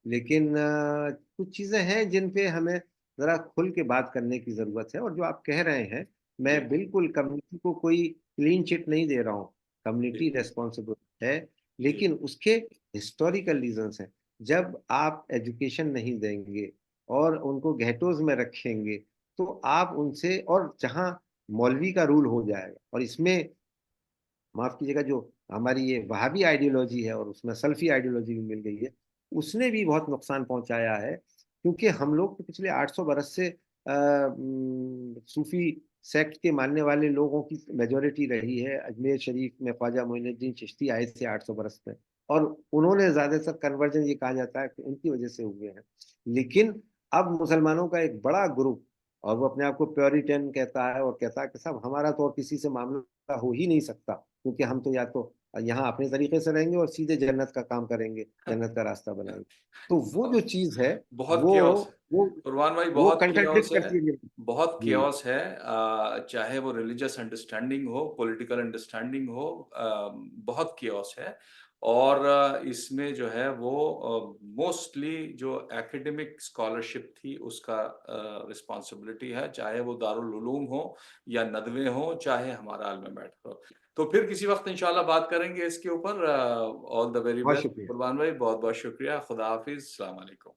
लेकिन कुछ चीज़ें हैं जिन पे हमें ज़रा खुल के बात करने की ज़रूरत है। और जो आप कह रहे हैं, जी। मैं बिल्कुल कम्युनिटी को कोई क्लीन चिट नहीं दे रहा हूँ। जी। कम्युनिटी रेस्पॉन्सिबल है। जी। लेकिन उसके हिस्टोरिकल रीजंस हैं। जब आप एजुकेशन नहीं देंगे और उनको गhettos में रखेंगे, तो आप उनसे, और जहां मौलवी का रूल हो जाएगा, और इसमें माफ कीजिएगा, जो हमारी ये वहाबी आइडियोलॉजी है और उसमें सल्फी आइडियोलॉजी भी मिल गई है, उसने भी बहुत नुकसान पहुंचाया है। क्योंकि हम लोग तो पिछले 800 बरस से सूफी सेक्ट के मानने वाले लोगों की मेजोरिटी रही है। अजमेर शरीफ में ख्वाजा मोइनुद्दीन चिश्ती आए थे 800 बरस में, और उन्होंने ज्यादातर कन्वर्जन, ये कहा जाता है कि उनकी वजह से हुए हैं। लेकिन अब मुसलमानों का एक बड़ा ग्रुप, और वो अपने आप को प्योरिटन कहता है और कहता है कि साहब हमारा तो और किसी से मामला हो ही नहीं सकता, क्योंकि हम तो या तो यहाँ अपने तरीके से रहेंगे और सीधे जन्नत का काम करेंगे, जन्नत का रास्ता बनाएंगे। तो वो जो चीज है, बहुत वो केओस है वो कुरबान भाई, वो बहुत केओस कंट्रडिक्ट है। करती है। बहुत जी। केओस है। चाहे वो रिलीजियस अंडरस्टैंडिंग हो, पॉलिटिकल अंडरस्टैंडिंग हो, बहुत केओस है। और इसमें जो है वो मोस्टली जो एकेडमिक स्कॉलरशिप थी उसका रिस्पॉन्सिबिलिटी है, चाहे वो दारुल उलूम हो या नदवे हो, चाहे हमारा अल्मा मैटर हो। तो फिर किसी वक्त इंशाल्लाह बात करेंगे इसके ऊपर। ऑल द वेरी बहुत बेस्ट शुक्रिया। कुरबान भाई, बहुत बहुत शुक्रिया। खुदा हाफिज, अस्सलाम वालेकुम।